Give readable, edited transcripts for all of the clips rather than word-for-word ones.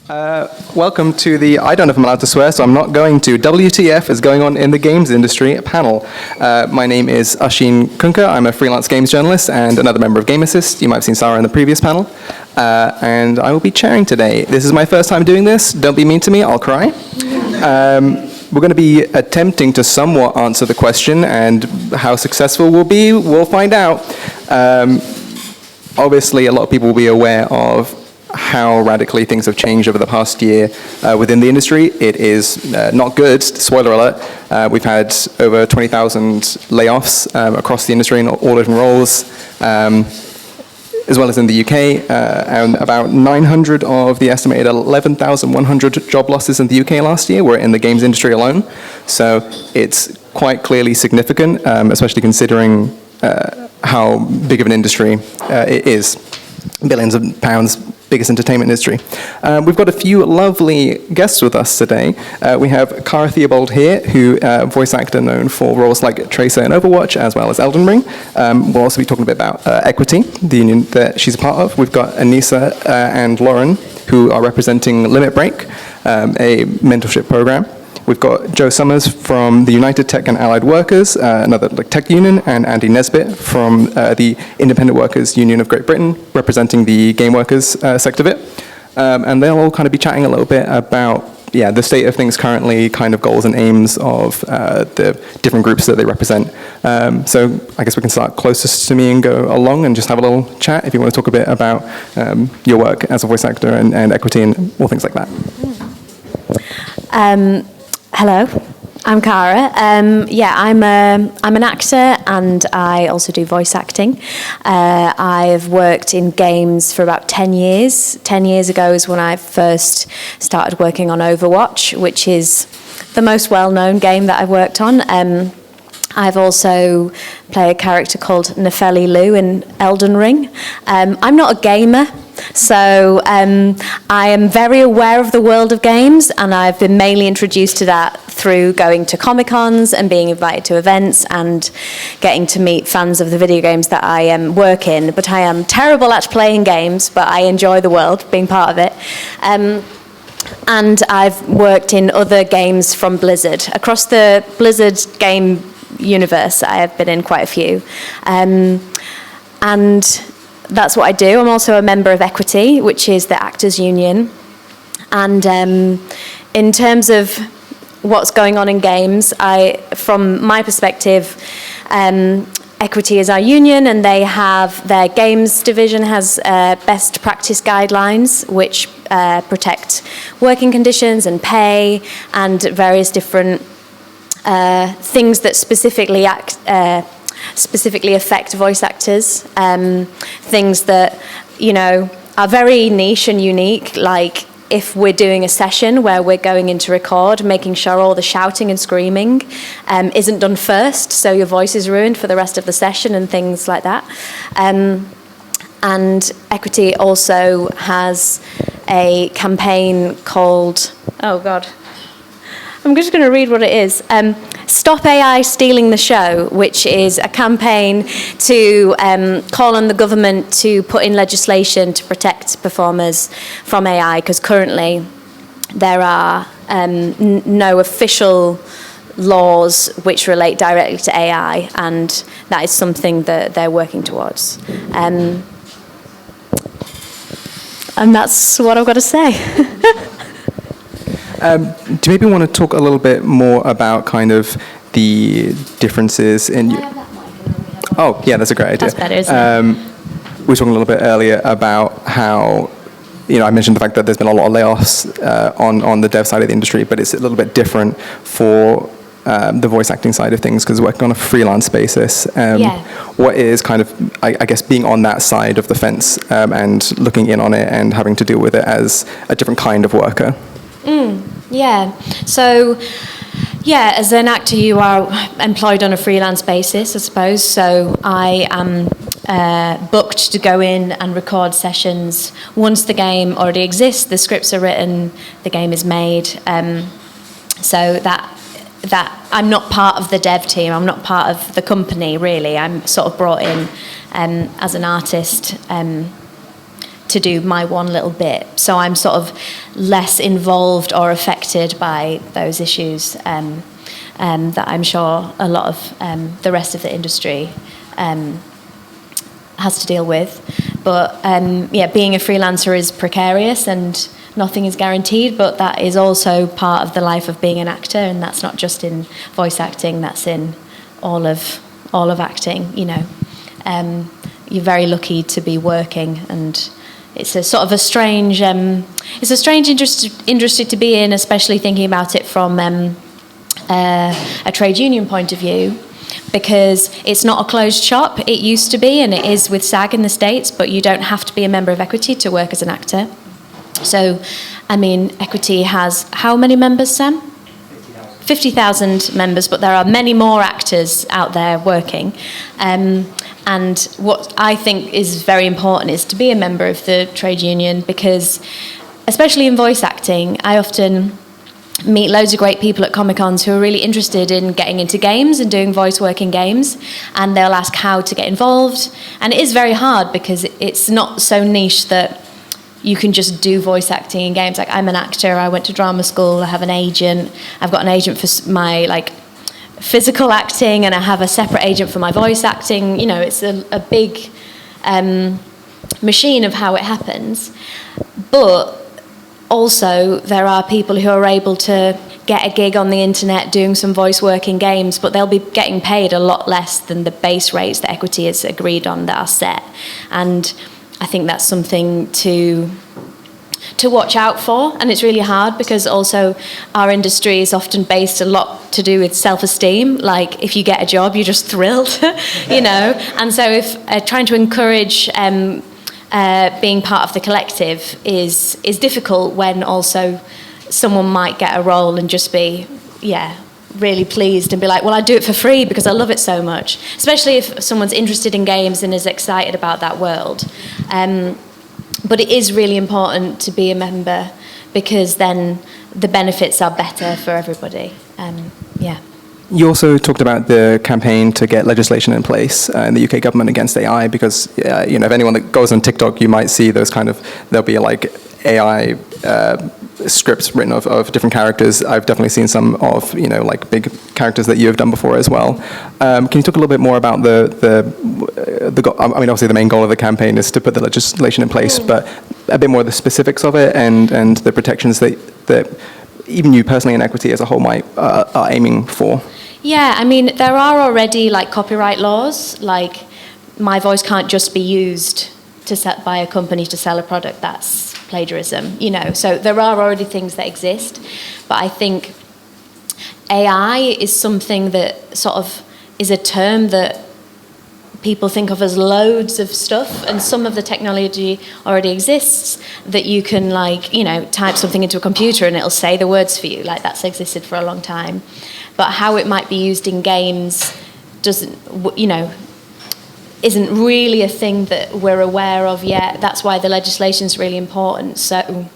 Welcome to the, I don't know if I'm allowed to swear, so I'm not going to, WTF is going on in the games industry panel. My name is Ashin Kunka. I'm a freelance games journalist and another member of Game Assist. You might have seen Sarah in the previous panel. And I will be chairing today. This is my first time doing this. Don't be mean to me, I'll cry. We're going to be attempting to somewhat answer the question, and how successful we'll be, we'll find out. Obviously, a lot of people will be aware of how radically things have changed over the past year within the industry. It is not good, spoiler alert. We've had over 20,000 layoffs across the industry in all different roles, as well as in the UK, and about 900 of the estimated 11,100 job losses in the UK last year were in the games industry alone. So it's quite clearly significant, especially considering how big of an industry it is. Billions of pounds, biggest entertainment industry. We've got a few lovely guests with us today. We have Cara Theobald here, who voice actor known for roles like Tracer in Overwatch, as well as Elden Ring. We'll also be talking a bit about Equity, the union that she's a part of. We've got Anisa and Lauren, who are representing Limit Break, a mentorship program. We've got Joe Summers from the United Tech and Allied Workers, another tech union, and Andy Nesbitt from the Independent Workers Union of Great Britain, representing the game workers sector of it. And they'll all kind of be chatting a little bit about the state of things currently, kind of goals and aims of the different groups that they represent. So I guess we can start closest to me and go along and just have a little chat if you want to talk a bit about your work as a voice actor and equity and all things like that. Hello, I'm Cara. I'm an actor and I also do voice acting. I've worked in games for about 10 years. 10 years ago is when I first started working on Overwatch, which is the most well-known game that I've worked on. I've also played a character called Nepheli Loux in Elden Ring. I'm not a gamer, so I am very aware of the world of games, and I've been mainly introduced to that through going to Comic-Cons and being invited to events and getting to meet fans of the video games that I work in. But I am terrible at playing games, but I enjoy the world, being part of it. And I've worked in other games from Blizzard. Across the Blizzard game universe, I have been in quite a few. And that's what I do. I'm also a member of Equity, which is the actors union. And in terms of what's going on in games, from my perspective, Equity is our union, and they have their games division has best practice guidelines, which protect working conditions and pay and various different things that specifically affect voice actors, things that, are very niche and unique, like if we're doing a session where we're going in to record, making sure all the shouting and screaming isn't done first, so your voice is ruined for the rest of the session and things like that. And Equity also has a campaign called, I'm just going to read what it is. Stop AI Stealing the Show, which is a campaign to call on the government to put in legislation to protect performers from AI, because currently there are no official laws which relate directly to AI, and that is something that they're working towards. And that's what I've got to say. Do you maybe want to talk a little bit more about kind of the differences in... Oh, yeah, that's a great idea. That's better, isn't it? We were talking a little bit earlier about how, I mentioned the fact that there's been a lot of layoffs on the dev side of the industry, but it's a little bit different for the voice acting side of things, because working on a freelance basis. What is kind of, I guess, being on that side of the fence and looking in on it and having to deal with it as a different kind of worker? So, as an actor, you are employed on a freelance basis, I suppose. So I am booked to go in and record sessions once the game already exists, the scripts are written, the game is made. So that I'm not part of the dev team, I'm not part of the company, really. I'm sort of brought in as an artist to do my one little bit. So I'm sort of less involved or affected by those issues that I'm sure a lot of the rest of the industry has to deal with. But being a freelancer is precarious and nothing is guaranteed, but that is also part of the life of being an actor, and that's not just in voice acting, that's in all of acting, you know. You're very lucky to be working, and it's a sort of a strange industry to be in, especially thinking about it from a trade union point of view, because it's not a closed shop. It used to be, and it is with SAG in the States, but you don't have to be a member of Equity to work as an actor. So, I mean, Equity has how many members, Sam? 50,000 members, but there are many more actors out there working. And what I think is very important is to be a member of the trade union, because, especially in voice acting, I often meet loads of great people at Comic-Cons who are really interested in getting into games and doing voice work in games, and they'll ask how to get involved. And it is very hard because it's not so niche that you can just do voice acting in games. Like, I'm an actor, I went to drama school, I have an agent, I've got an agent for my physical acting, and I have a separate agent for my voice acting. You know, it's a big machine of how it happens. But also there are people who are able to get a gig on the internet doing some voice work in games, but they'll be getting paid a lot less than the base rates that Equity has agreed on that are set. And I think that's something to watch out for, and it's really hard because also our industry is often based a lot to do with self-esteem. Like, if you get a job, you're just thrilled, you know. And so if trying to encourage being part of the collective is difficult when also someone might get a role and just be, really pleased and be like, well, I do it for free because I love it so much, especially if someone's interested in games and is excited about that world. But it is really important to be a member, because then the benefits are better for everybody. You also talked about the campaign to get legislation in place in the UK government against AI, because if anyone that goes on TikTok, you might see those there'll be like AI scripts written of different characters. I've definitely seen some of big characters that you have done before as well. Can you talk a little bit more about the goal? I mean, obviously the main goal of the campaign is to put the legislation in place, but a bit more of the specifics of it and the protections that even you personally in Equity as a whole are aiming for. Yeah, I mean, there are already copyright laws. Like, my voice can't just be used by a company to sell a product. That's plagiarism, So there are already things that exist. But I think AI is something that sort of is a term that people think of as loads of stuff, and some of the technology already exists that you can type something into a computer and it'll say the words for you. Like, that's existed for a long time. But how it might be used in games isn't really a thing that we're aware of yet. That's why the legislation is really important. So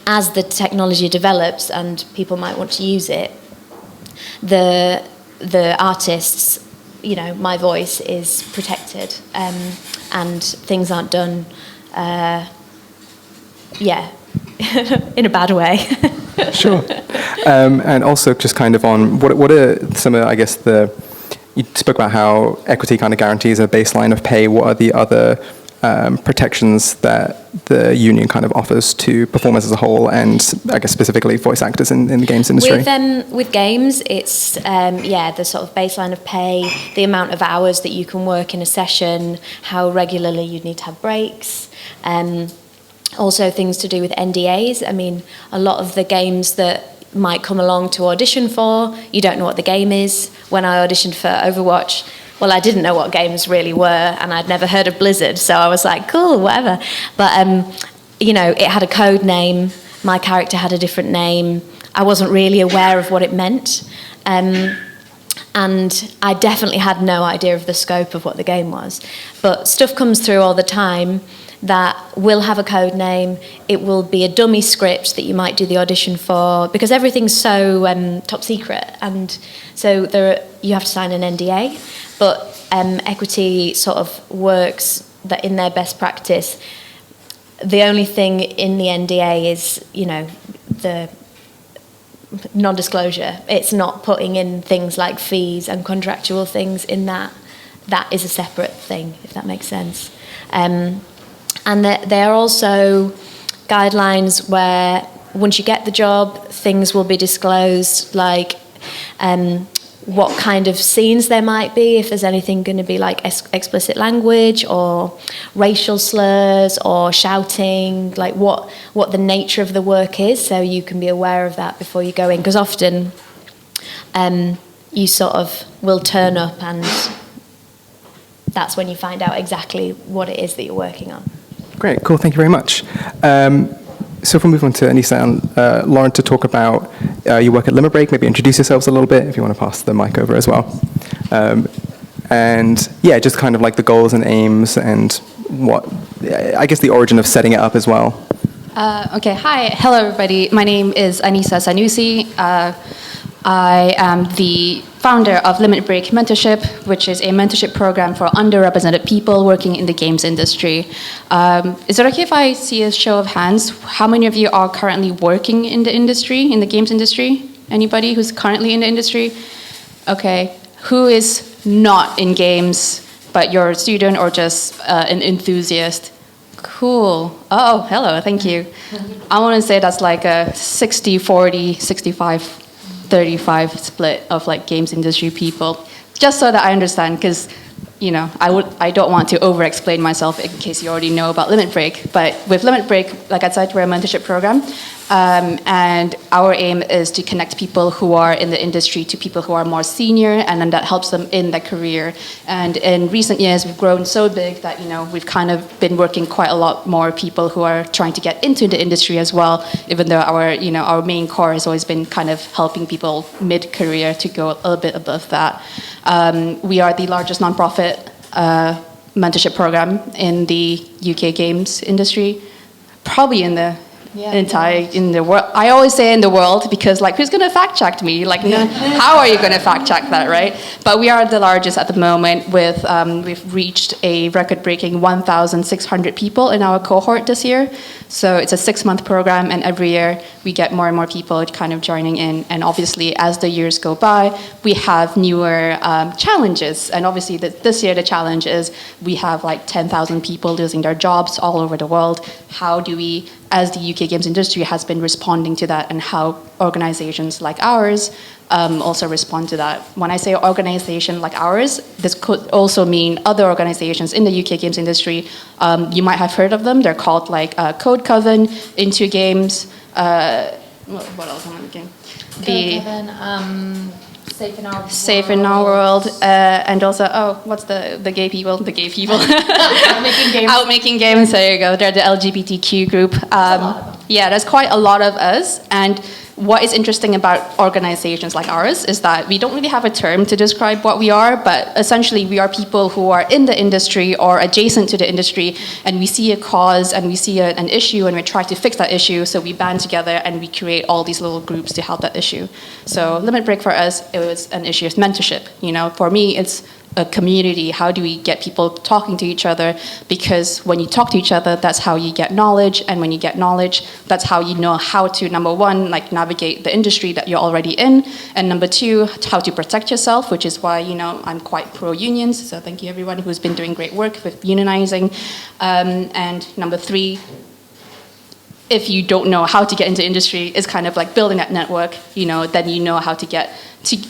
as the technology develops and people might want to use it, the artists, my voice is protected, and things aren't done in a bad way. Sure. And also just on what are some of, I guess, you spoke about how Equity guarantees a baseline of pay. What are the other protections that the union offers to performers as a whole, and I guess specifically voice actors in the games industry? With games, it's the sort of baseline of pay, the amount of hours that you can work in a session, how regularly you need to have breaks, also things to do with NDAs. I mean, a lot of the games that might come along to audition for, you don't know what the game is. When I auditioned for Overwatch, well, I didn't know what games really were, and I'd never heard of Blizzard, so I was like, cool, whatever. But, it had a code name, my character had a different name, I wasn't really aware of what it meant, and I definitely had no idea of the scope of what the game was. But stuff comes through all the time that will have a code name. It will be a dummy script that you might do the audition for, because everything's so top secret, and so you have to sign an NDA. But Equity sort of works that in their best practice, the only thing in the NDA is, the non-disclosure. It's not putting in things like fees and contractual things in that. That is a separate thing, if that makes sense. And there are also guidelines where once you get the job, things will be disclosed, like what kind of scenes there might be, if there's anything going to be like explicit language or racial slurs or shouting, like what the nature of the work is, so you can be aware of that before you go in, because often you sort of will turn up and that's when you find out exactly what it is that you're working on. Great, cool, thank you very much. So if we move on to Anisa and Lauren to talk about your work at Limit Break, maybe introduce yourselves a little bit if you want to pass the mic over as well. And yeah, just kind of like the goals and aims and I guess the origin of setting it up as well. Okay, hi, hello everybody. My name is Anisa Sanusi. I am the founder of Limit Break Mentorship, which is a mentorship program for underrepresented people working in the games industry. Is it okay if I see a show of hands? How many of you are currently working in the industry, in the games industry? Anybody who's currently in the industry? Okay. Who is not in games, but you're a student or just an enthusiast? Cool. Oh, hello, thank you. I want to say that's like a 60-40, 65-35 split of like games industry people, just so that I understand, because I don't want to over-explain myself in case you already know about Limit Break. But with Limit Break, like I said, we're a mentorship program, and our aim is to connect people who are in the industry to people who are more senior, and then that helps them in their career. And in recent years, we've grown so big that we've kind of been working quite a lot more people who are trying to get into the industry as well. Even though our main core has always been kind of helping people mid-career to go a little bit above that. We are the largest nonprofit mentorship program in the UK games industry, probably in the in the world. I always say in the world because who's going to fact check me? How are you going to fact check that, right? But we are the largest at the moment with we've reached a record-breaking 1,600 people in our cohort this year. So it's a 6-month program, and every year we get more and more people kind of joining in. And obviously, as the years go by, we have newer challenges. And obviously, this year the challenge is we have 10,000 people losing their jobs all over the world. How do we, as the UK games industry has been responding to that, and how organizations like ours also respond to that? When I say organization like ours, this could also mean other organizations in the UK games industry. You might have heard of them. They're called Code Coven, Into Games. What else am I looking? Code Coven, Safe in Our World, and also, what's the gay people? The gay people. Outmaking Games. Outmaking Games, there you go. They're the LGBTQ group. Yeah, there's quite a lot of us, and what is interesting about organizations like ours is that we don't really have a term to describe what we are, but essentially we are people who are in the industry or adjacent to the industry, and we see a cause and we see an issue and we try to fix that issue, so we band together and we create all these little groups to help that issue. So Limit Break for us, it was an issue of mentorship. For me, it's a community. How do we get people talking to each other? Because when you talk to each other, that's how you get knowledge, and when you get knowledge, that's how you know how to, number one, navigate the industry that you're already in, and number two, how to protect yourself, which is why I'm quite pro-unions, so thank you everyone who's been doing great work with unionizing. And number three, if you don't know how to get into industry, it's kind of like building that network, then you know how to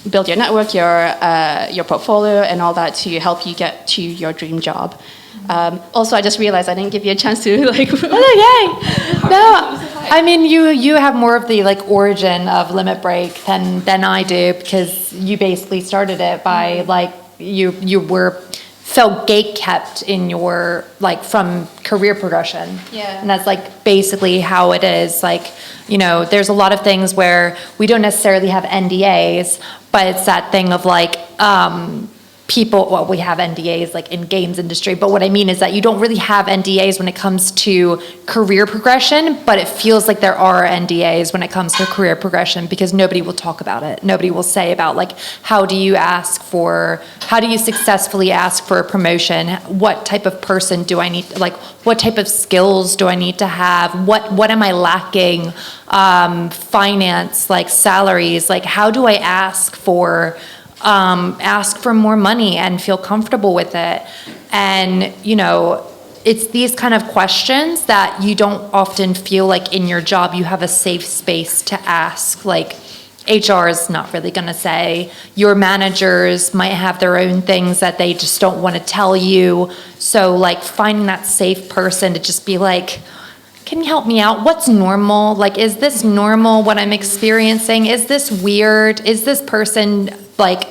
build your network, your portfolio, and all that to help you get to your dream job. Also, I just realized I didn't give you a chance to Oh, yay! No, I mean you have more of the origin of Limit Break than I do, because you basically started it by you were felt gate-kept in your from career progression. Yeah. And that's basically how it is. There's a lot of things where we don't necessarily have NDAs, but it's that thing of people, well, we have NDAs like in games industry, but what I mean is that you don't really have NDAs when it comes to career progression, but it feels like there are NDAs when it comes to career progression because nobody will talk about it. Nobody will say about like, how do you successfully ask for a promotion? What type of person do I need, like what type of skills do I need to have? What am I lacking? Finance, like salaries, like how do I ask for more money and feel comfortable with it? And, you know, it's these kind of questions that you don't often feel like in your job you have a safe space to ask. Like, HR is not really going to say. Your managers might have their own things that they just don't want to tell you. So, like, finding that safe person to just be like, can you help me out? What's normal? Like, is this normal, what I'm experiencing? Is this weird? Is this person, like,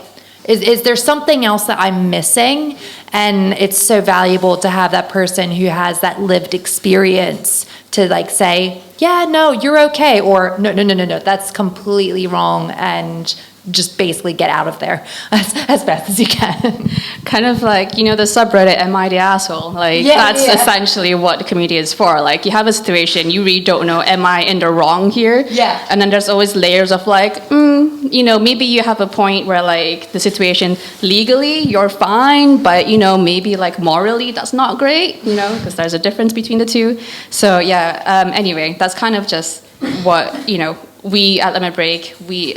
is there something else that I'm missing? And it's so valuable to have that person who has that lived experience to, like, say, yeah, no, you're okay. Or, no, that's completely wrong. And just basically get out of there as fast as you can. Kind of like, you know, the subreddit, am I the asshole? Like, that's essentially what the community is for. Like, you have a situation, you really don't know, am I in the wrong here? Yeah. And then there's always layers of like, you know, maybe you have a point where like the situation legally, you're fine, but, you know, maybe like morally, that's not great, you know, because there's a difference between the two. So yeah, anyway, that's kind of just what, you know, we at Limit Break, we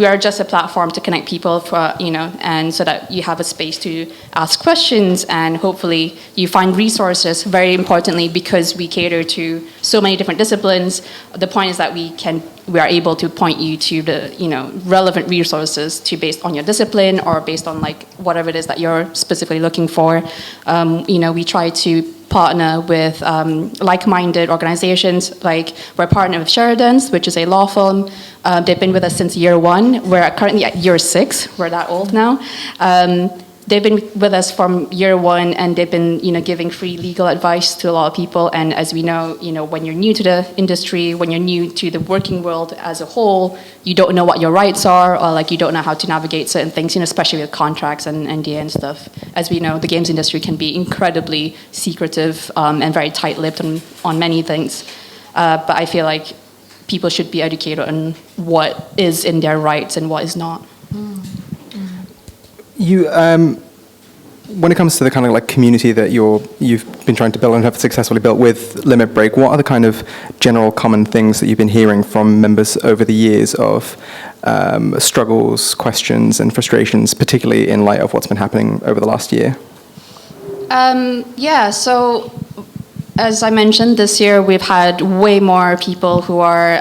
are just a platform to connect people for, you know, and so that you have a space to ask questions and hopefully you find resources, very importantly, because we cater to so many different disciplines. The point is that we are able to point you to the, you know, relevant resources to based on your discipline or based on like whatever it is that you're specifically looking for. You know, we try to partner with like-minded organizations. Like we're partnered with Sheridan's, which is a law firm. They've been with us since year one. We're currently at year 6. We're that old now. They've been with us from year one, and they've been, you know, giving free legal advice to a lot of people. And as we know, you know, when you're new to the industry, when you're new to the working world as a whole, you don't know what your rights are, or like you don't know how to navigate certain things, you know, especially with contracts and NDA and stuff. As we know, the games industry can be incredibly secretive and very tight-lipped on many things. But I feel like people should be educated on what is in their rights and what is not. You, when it comes to the kind of like community that you've been trying to build and have successfully built with Limit Break, what are the kind of general common things that you've been hearing from members over the years of struggles, questions, and frustrations, particularly in light of what's been happening over the last year? Yeah, so as I mentioned, this year we've had way more people who are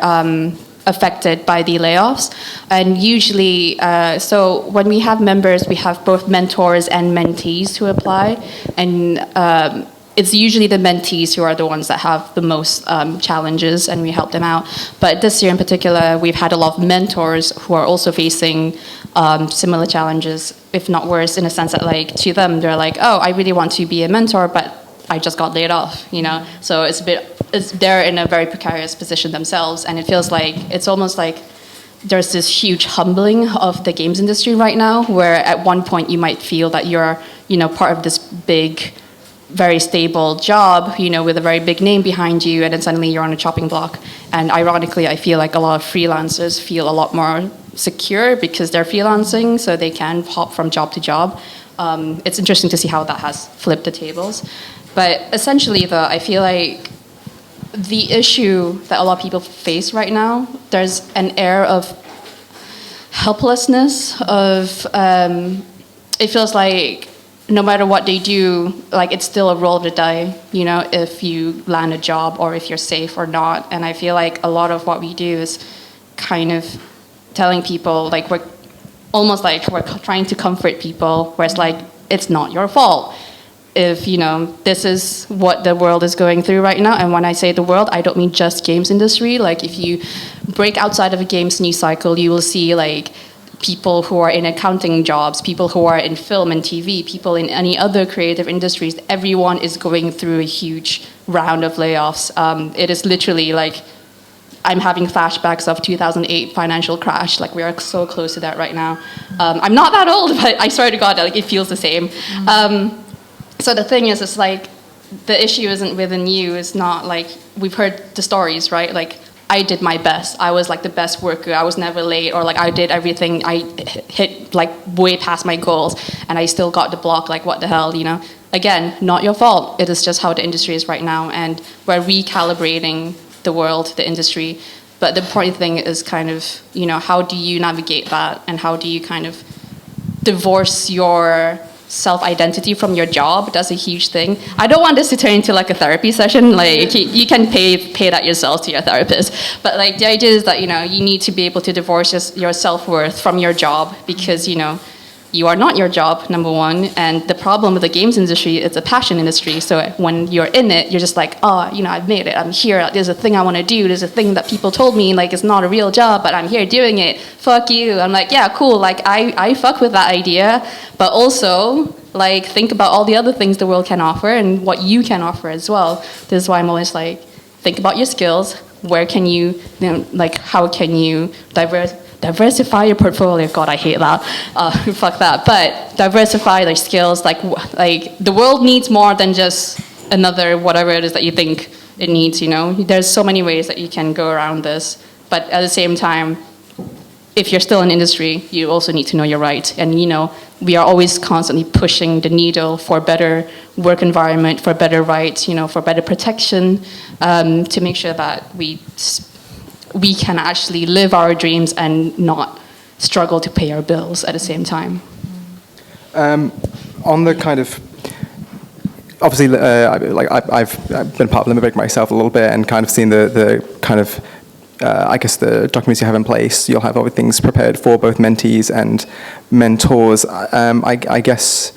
affected by the layoffs. And usually, so when we have members, we have both mentors and mentees who apply. And it's usually the mentees who are the ones that have the most challenges, and we help them out. But this year in particular, we've had a lot of mentors who are also facing similar challenges, if not worse, in a sense that, like, to them, they're like, oh, I really want to be a mentor, but I just got laid off, you know? So they're in a very precarious position themselves, and it feels like, it's almost like there's this huge humbling of the games industry right now, where at one point you might feel that you're, you know, part of this big, very stable job, you know, with a very big name behind you, and then suddenly you're on a chopping block. And ironically, I feel like a lot of freelancers feel a lot more secure because they're freelancing, so they can hop from job to job. It's interesting to see how that has flipped the tables. But essentially, though, I feel like the issue that a lot of people face right now, there's an air of helplessness, of it feels like no matter what they do, like it's still a roll of the die, you know, if you land a job or if you're safe or not. And I feel like a lot of what we do is kind of telling people, like we're almost like we're trying to comfort people, where it's like, it's not your fault. If, you know, this is what the world is going through right now, and when I say the world, I don't mean just games industry. Like if you break outside of a games news cycle, you will see like people who are in accounting jobs, people who are in film and TV, people in any other creative industries. Everyone is going through a huge round of layoffs. It is literally like I'm having flashbacks of 2008 financial crash. Like, we are so close to that right now. I'm not that old, but I swear to God, like, it feels the same. So the thing is, it's like, the issue isn't within you. It's not like, we've heard the stories, right? Like, I did my best. I was like the best worker. I was never late, or like I did everything. I hit like way past my goals, and I still got the block. Like, what the hell, you know? Again, not your fault. It is just how the industry is right now, and we're recalibrating the world, the industry. But the important thing is kind of, you know, how do you navigate that, and how do you kind of divorce your self-identity from your job? That's a huge thing. I don't want this to turn into like a therapy session. Like, you can pay that yourself to your therapist. But like, the idea is that, you know, you need to be able to divorce your self-worth from your job, because, you know, you are not your job, number one. And the problem with the games industry, it's a passion industry. So when you're in it, you're just like, oh, you know, I've made it. I'm here. There's a thing I want to do. There's a thing that people told me, like, it's not a real job, but I'm here doing it. Fuck you. I'm like, yeah, cool. Like, I fuck with that idea. But also, like, think about all the other things the world can offer and what you can offer as well. This is why I'm always like, think about your skills. Where can you know, like, how can you diversify your portfolio? God, I hate that. Fuck that. But diversify their skills. Like the world needs more than just another whatever it is that you think it needs. You know, there's so many ways that you can go around this. But at the same time, if you're still in industry, you also need to know your right. And you know, we are always constantly pushing the needle for better work environment, for better rights. You know, for better protection, to make sure that we can actually live our dreams and not struggle to pay our bills at the same time. On the kind of, obviously, I've been part of Limit Break myself a little bit, and kind of seen the kind of, I guess, the documents you have in place. You'll have other things prepared for both mentees and mentors. I guess,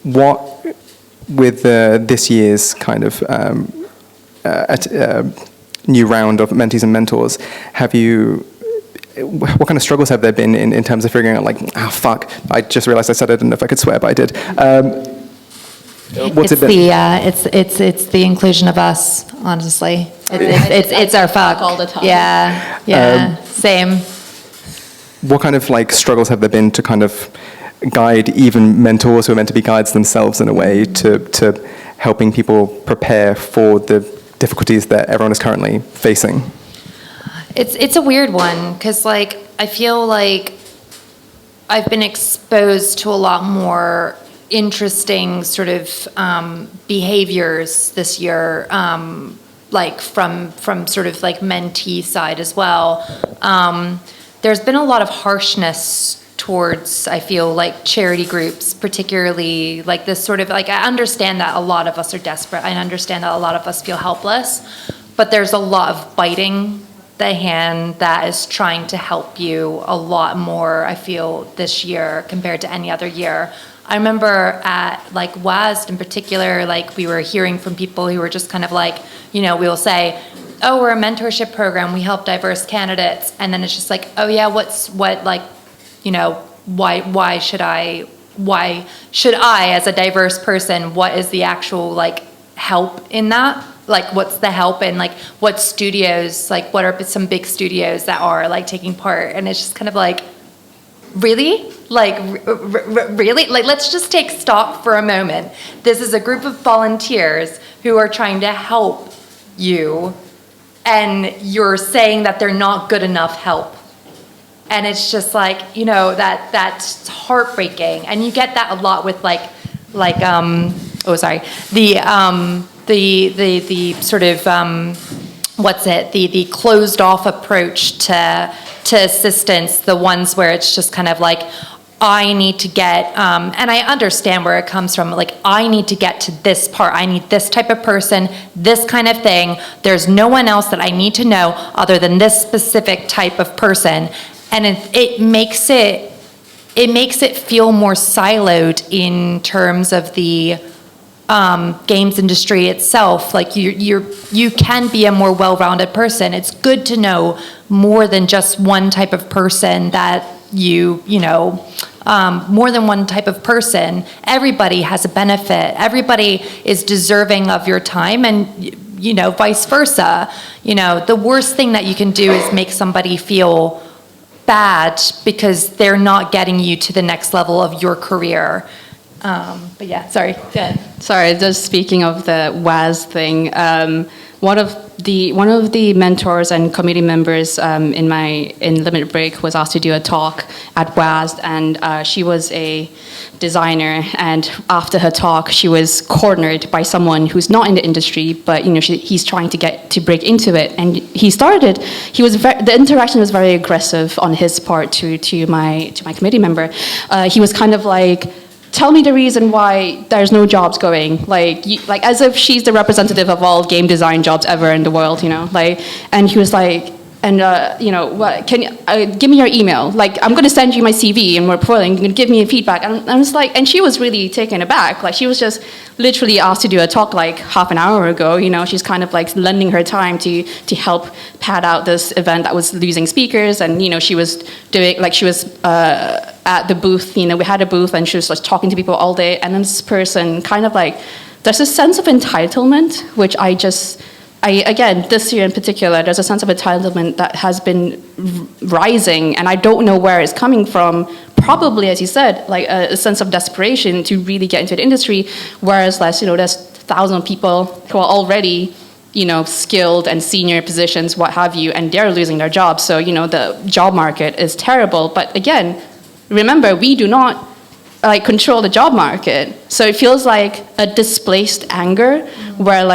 what with this year's kind of new round of mentees and mentors, what kind of struggles have there been in terms of figuring out, like, fuck, I just realized I said I didn't know if I could swear, but I did. What's it been? It's the inclusion of us, honestly. It's our fuck all the time. Yeah, same. What kind of like struggles have there been to kind of guide even mentors who are meant to be guides themselves in a way to helping people prepare for the difficulties that everyone is currently facing? It's a weird one, because like I feel like I've been exposed to a lot more interesting sort of behaviors this year, like from sort of like mentee side as well. There's been a lot of harshness towards, I feel like, charity groups, particularly like this sort of, like, I understand that a lot of us are desperate. I understand that a lot of us feel helpless, but there's a lot of biting the hand that is trying to help you a lot more, I feel, this year compared to any other year. I remember at like WASD in particular, like we were hearing from people who were just kind of like, you know, we'll say, oh, we're a mentorship program, we help diverse candidates. And then it's just like, oh yeah, you know, why should I as a diverse person, what is the actual like help in that? Like, what's the help in, like, what studios, like, what are some big studios that are like taking part? And it's just kind of like, really? Like, really? Like, let's just take stock for a moment. This is a group of volunteers who are trying to help you, and you're saying that they're not good enough help. And it's just like, you know, that's heartbreaking. And you get that a lot with the sort of, the closed off approach to assistance, the ones where it's just kind of like, I need to get, and I understand where it comes from, like, I need to get to this part, I need this type of person, this kind of thing, there's no one else that I need to know other than this specific type of person. And it makes it feel more siloed in terms of the games industry itself. Like, you can be a more well-rounded person. It's good to know more than just one type of person that you know, more than one type of person. Everybody has a benefit. Everybody is deserving of your time, and vice versa. The worst thing that you can do is make somebody feel bad because they're not getting you to the next level of your career. But yeah, sorry, go ahead. Sorry, just speaking of the WAS thing, one of the mentors and committee members in Limit Break was asked to do a talk at WAS, and she was a designer, and after her talk she was cornered by someone who's not in the industry, but he's trying to break into it, and the interaction was very aggressive on his part to my committee member. He was kind of like, tell me the reason why there's no jobs going, like as if she's the representative of all game design jobs ever in the world, and he was like, and what, can you give me your email? Like, I'm going to send you my CV and we're portfolio, and you can give me feedback. And I was like, and she was really taken aback. Like, she was just literally asked to do a talk like half an hour ago. She's kind of like lending her time to help pad out this event that was losing speakers. And she was doing, like, she was at the booth. We had a booth, and she was just talking to people all day. And then this person kind of like, there's a sense of entitlement, which again, this year in particular, there's a sense of entitlement that has been rising, and I don't know where it's coming from. Probably, as you said, like a sense of desperation to really get into the industry, whereas there's 1,000 people who are already, skilled and senior positions, what have you, and they're losing their jobs. So, the job market is terrible. But again, remember, we do not control the job market. So it feels like a displaced anger, where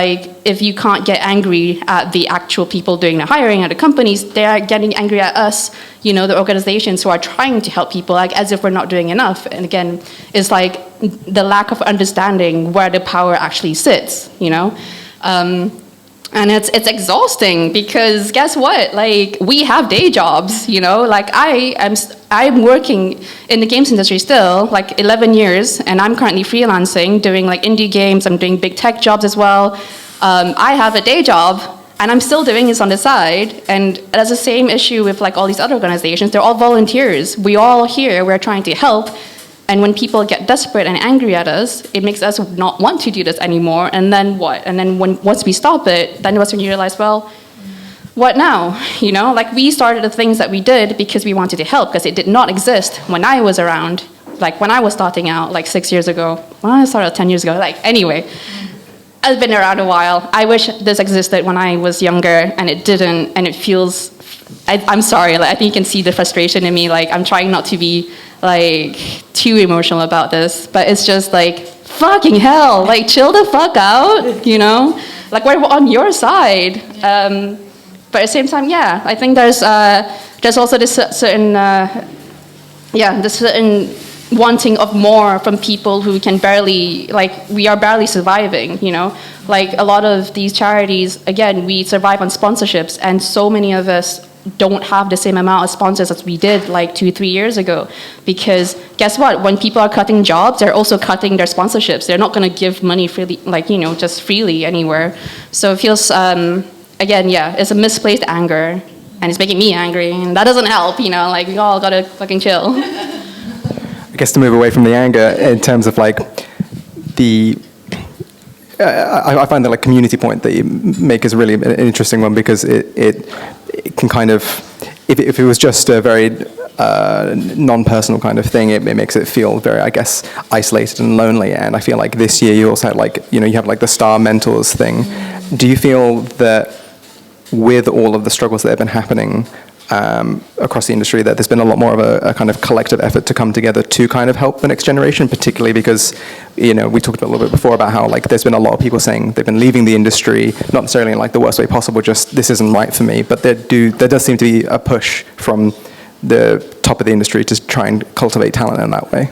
if you can't get angry at the actual people doing the hiring at the companies, they are getting angry at us, the organizations who are trying to help people, as if we're not doing enough. And again, it's like the lack of understanding where the power actually sits, and it's exhausting, because guess what? We have day jobs, I'm working in the games industry still, 11 years, and I'm currently freelancing, doing indie games. I'm doing big tech jobs as well. I have a day job, and I'm still doing this on the side. And that's the same issue with all these other organizations. They're all volunteers. We all here, we're trying to help. And when people get desperate and angry at us, it makes us not want to do this anymore. And then what? And then once we stop it, then that's when you realize, well, what now? We started the things that we did because we wanted to help, because it did not exist when I was around, when I was starting out 6 years ago. Well, I started 10 years ago. Anyway, I've been around a while. I wish this existed when I was younger, and it didn't. And it feels, I'm sorry, I think you can see the frustration in me. I'm trying not to be too emotional about this, but it's just fucking hell, chill the fuck out, we're on your side. But at the same time, yeah, I think there's also this certain wanting of more from people who can barely, we are barely surviving, a lot of these charities, again, we survive on sponsorships, and so many of us don't have the same amount of sponsors as we did 2-3 years ago, because guess what, when people are cutting jobs, they're also cutting their sponsorships. They're not going to give money freely, just freely anywhere. So it feels again, yeah, it's a misplaced anger, and it's making me angry, and that doesn't help, we all gotta fucking chill. I guess to move away from the anger, in terms of I find the community point that you make is really an interesting one, because it can kind of, if it was just a very non-personal kind of thing, it makes it feel very, I guess, isolated and lonely. And I feel like this year you also had you have the Star Mentors thing. Do you feel that with all of the struggles that have been happening across the industry, that there's been a lot more of a kind of collective effort to come together to kind of help the next generation, particularly because, we talked a little bit before about how there's been a lot of people saying they've been leaving the industry, not necessarily in the worst way possible, just this isn't right for me, but there does seem to be a push from the top of the industry to try and cultivate talent in that way.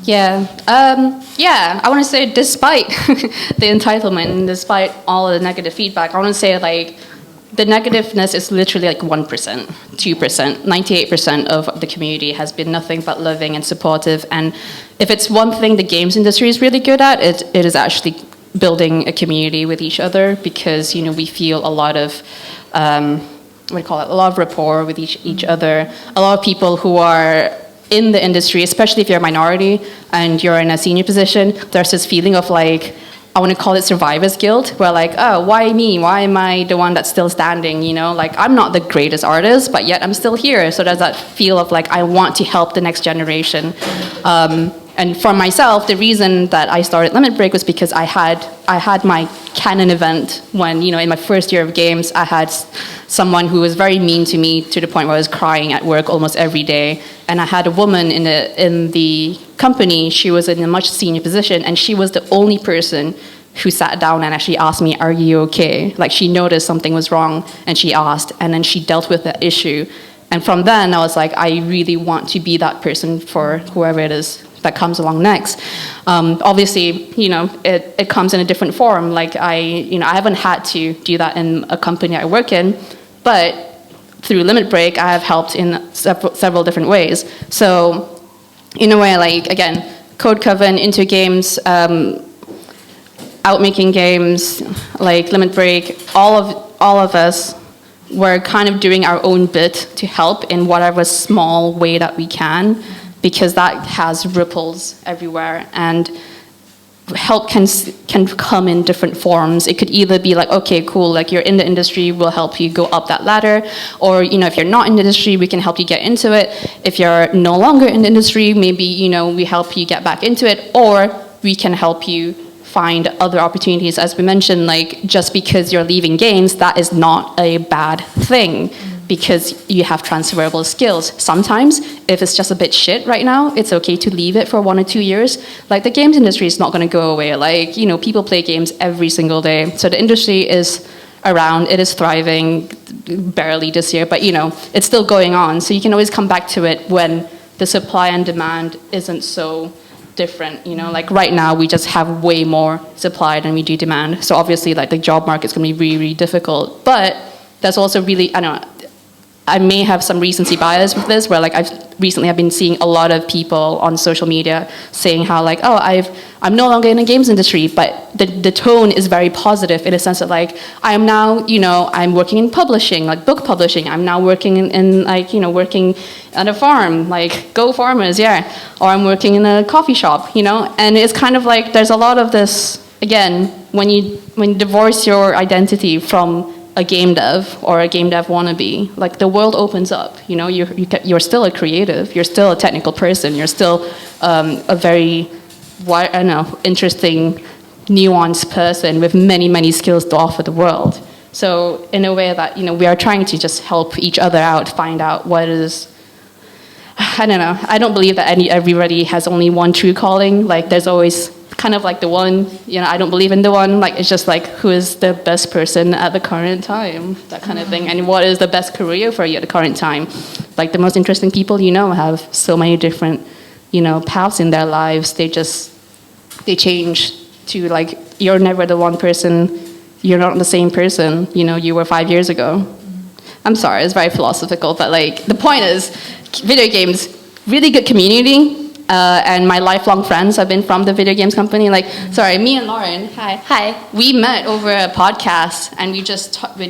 Yeah, I want to say, despite the entitlement and despite all of the negative feedback, I want to say the negativeness is literally 1%, 2%. 98% of the community has been nothing but loving and supportive. And if it's one thing the games industry is really good at, it is actually building a community with each other, because we feel a lot of a lot of rapport with each other. A lot of people who are in the industry, especially if you're a minority and you're in a senior position, there's this feeling of I want to call it survivor's guilt, where like, oh, why me? Why am I the one that's still standing? You know, like I'm not the greatest artist, but yet I'm still here. So there's that feel of like, I want to help the next generation. And for myself, the reason that I started Limit Break was because I had my canon event when, you know, in my first year of games, I had someone who was very mean to me to the point where I was crying at work almost every day. And I had a woman in the company. She was in a much senior position, and she was the only person who sat down and actually asked me, "Are you okay?" Like she noticed something was wrong, and she asked, and then she dealt with that issue. And from then, I was like, I really want to be that person for whoever it is that comes along next. Obviously, you know, it comes in a different form. Like I haven't had to do that in a company I work in, but through Limit Break, I have helped in several different ways. So, in a way, like again, Code Coven, into games, out making games, like Limit Break, all of us were kind of doing our own bit to help in whatever small way that we can, because that has ripples everywhere, and help can come in different forms. It could either be like, okay, cool, like you're in the industry, we'll help you go up that ladder, or you know, if you're not in the industry, we can help you get into it. If you're no longer in the industry, maybe you know, we help you get back into it, or we can help you find other opportunities. As we mentioned, like just because you're leaving games, that is not a bad thing, because you have transferable skills. Sometimes, if it's just a bit shit right now, it's okay to leave it for 1 or 2 years. Like the games industry is not going to go away. Like, you know, people play games every single day. So the industry is around, it is thriving, barely this year, but you know, it's still going on. So you can always come back to it when the supply and demand isn't so different, you know, like right now we just have way more supply than we do demand. So obviously like the job market's going to be really, really difficult, but there's also really, I don't know, I may have some recency bias with this, where like I've been seeing a lot of people on social media saying how like, oh, I'm no longer in the games industry, but the tone is very positive in a sense that like, I am now, you know, I'm working in publishing, like book publishing. I'm now working in like, you know, working at a farm, like go farmers, yeah. Or I'm working in a coffee shop, you know, and it's kind of like, there's a lot of this, again, when you divorce your identity from a game dev or a game dev wannabe, like the world opens up. You know, you're still a creative, you're still a technical person, you're still a very, I don't know, interesting, nuanced person with many, many skills to offer the world. So in a way that, you know, we are trying to just help each other out, find out what is, I don't know, I don't believe that everybody has only one true calling. Like there's always kind of like the one, you know, I don't believe in the one, like it's just like who is the best person at the current time, that kind of thing, and what is the best career for you at the current time. Like the most interesting people, you know, have so many different, you know, paths in their lives. They change to like, you're never the one person, you're not the same person, you know, you were 5 years ago. I'm sorry, it's very philosophical, but like the point is, video games, really good community. And my lifelong friends have been from the video games company. Like, sorry, me and Lauren, hi, we met over a podcast, and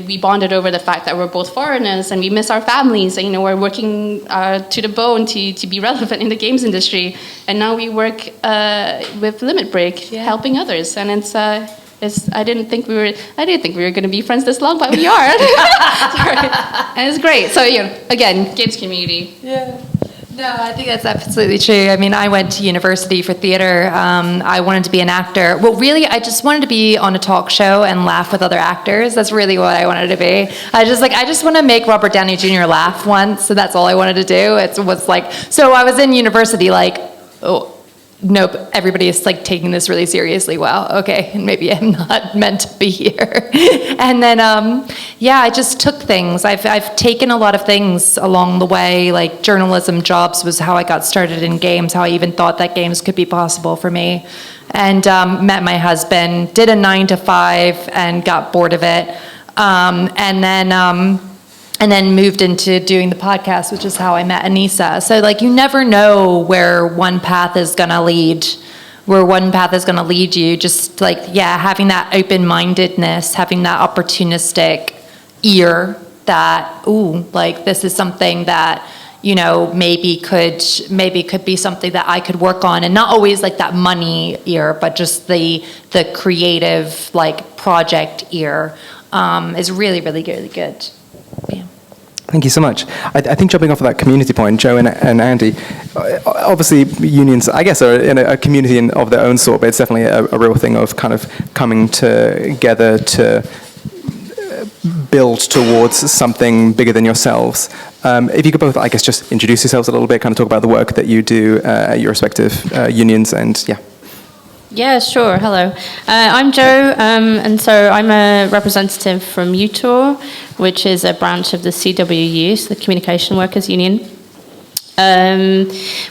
we bonded over the fact that we're both foreigners and we miss our families. And, you know, we're working to the bone to be relevant in the games industry. And now we work with Limit Break, helping others. And I didn't think we were going to be friends this long, but we are. Sorry. And it's great. So, you know, again, games community. Yeah. No, I think that's absolutely true. I mean, I went to university for theater. I wanted to be an actor. Well, really, I just wanted to be on a talk show and laugh with other actors. That's really what I wanted to be. I just want to make Robert Downey Jr. laugh once, so that's all I wanted to do. It was like, so I was in university like, oh, nope, everybody is like taking this really seriously. Wow, okay, maybe I'm not meant to be here. And then, yeah, I just took things. I've taken a lot of things along the way, like journalism jobs was how I got started in games, how I even thought that games could be possible for me. And met my husband, did a 9-to-5 and got bored of it. And then moved into doing the podcast, which is how I met Anisa. So like you never know where one path is gonna lead, you. Just like, yeah, having that open-mindedness, having that opportunistic ear that, ooh, like this is something that, maybe could be something that I could work on, and not always like that money ear, but just the creative like project ear is really, really, really good. Yeah. Thank you so much. I think jumping off of that community point, Joe and Andy, obviously unions, I guess, are in a community of their own sort, but it's definitely a real thing of kind of coming together to build towards something bigger than yourselves. If you could both, I guess, just introduce yourselves a little bit, kind of talk about the work that you do at your respective unions, and yeah. Yeah, sure. Hello. I'm Joe, and so I'm a representative from UTAW, which is a branch of the CWU, so the Communication Workers Union.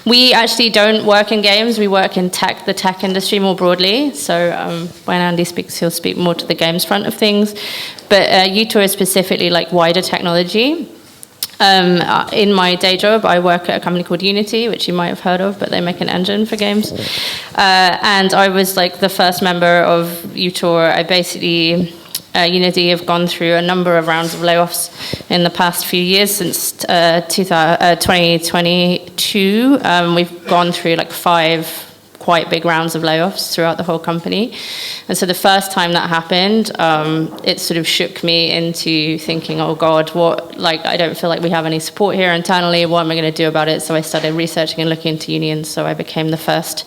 We actually don't work in games, we work in the tech industry more broadly. So when Andy speaks, he'll speak more to the games front of things. But UTAW is specifically like wider technology. In my day job, I work at a company called Unity, which you might have heard of, but they make an engine for games. And I was like the first member of UTAW. I basically, Unity have gone through a number of rounds of layoffs in the past few years since 2022. We've gone through like 5 quite big rounds of layoffs throughout the whole company. And so the first time that happened, it sort of shook me into thinking, oh God, I don't feel like we have any support here internally. What am I going to do about it? So I started researching and looking into unions. So I became the first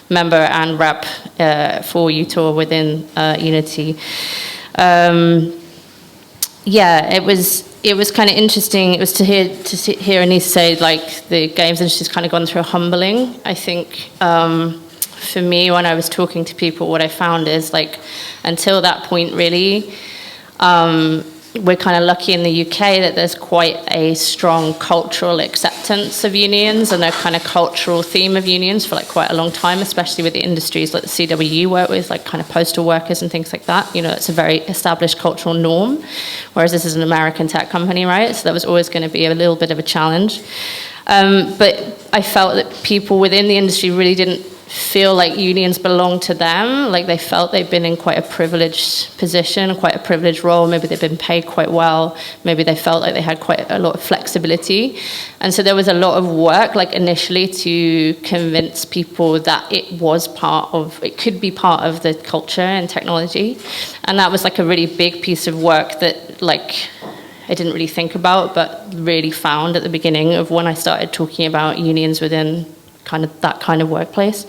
member and rep for UTAW within Unity. It was kind of interesting. It was to hear Anisa say like the games industry's kind of gone through a humbling. I think for me, when I was talking to people, what I found is like until that point, really, we're kind of lucky in the UK that there's quite a strong cultural acceptance of unions and a kind of cultural theme of unions for like quite a long time, especially with the industries like the CWU work with, like kind of postal workers and things like that. It's a very established cultural norm, whereas this is an American tech company, right? So that was always going to be a little bit of a challenge. But I felt that people within the industry really didn't feel like unions belong to them. Like they felt they'd been in quite a privileged position, quite a privileged role. Maybe they'd been paid quite well. Maybe they felt like they had quite a lot of flexibility. And so there was a lot of work, like initially, to convince people that it could be part of the culture and technology. And that was like a really big piece of work that like I didn't really think about, but really found at the beginning of when I started talking about unions within kind of that kind of workplace.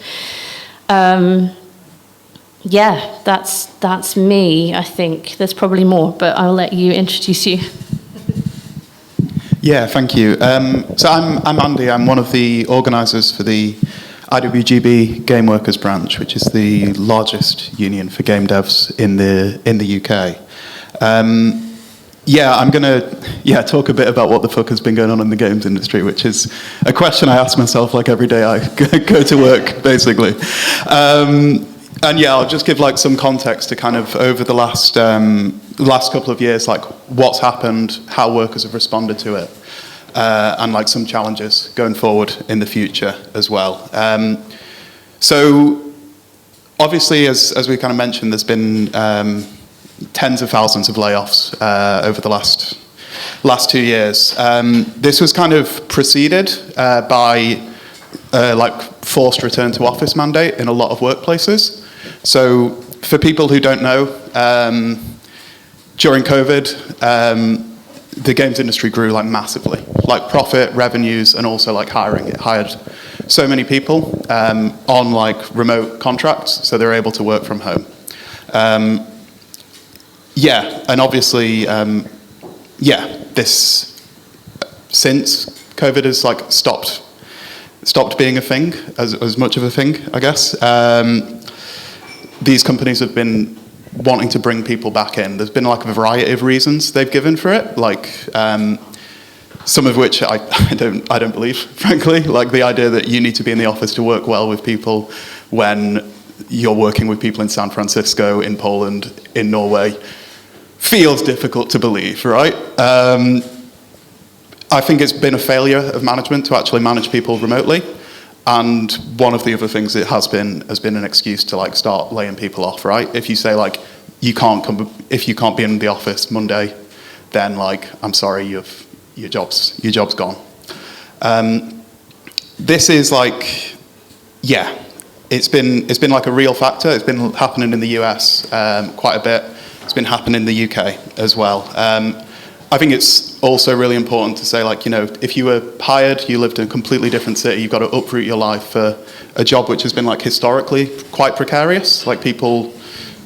That's me, I think. There's probably more, but I'll let you introduce you. Yeah, thank you. So I'm Andy. I'm one of the organisers for the IWGB Game Workers branch, which is the largest union for game devs in the UK. I'm going to talk a bit about what the fuck has been going on in the games industry, which is a question I ask myself like every day I go to work, basically. I'll just give like some context to kind of over the last couple of years, like what's happened, how workers have responded to it, and like some challenges going forward in the future as well. So obviously, as we kind of mentioned, there's been tens of thousands of layoffs over the last 2 years. This was kind of preceded by like forced return to office mandate in a lot of workplaces. So for people who don't know, during COVID, the games industry grew like massively, like profit, revenues, and also like hiring. It hired so many people on like remote contracts, so they're able to work from home. And obviously, this since COVID has like stopped being a thing as much of a thing, I guess. These companies have been wanting to bring people back in. There's been like a variety of reasons they've given for it, like some of which I don't believe, frankly. Like the idea that you need to be in the office to work well with people when you're working with people in San Francisco, in Poland, in Norway, feels difficult to believe, right? I think it's been a failure of management to actually manage people remotely. And one of the other things it has been an excuse to like start laying people off, right? If you say like if you can't be in the office Monday, then like I'm sorry, your job's gone. This is like, yeah, it's been like a real factor. It's been happening in the US quite a bit. It's been happening in the UK as well. I think it's also really important to say, like, you know, if you were hired, you lived in a completely different city, you've got to uproot your life for a job which has been, like, historically quite precarious. Like, people,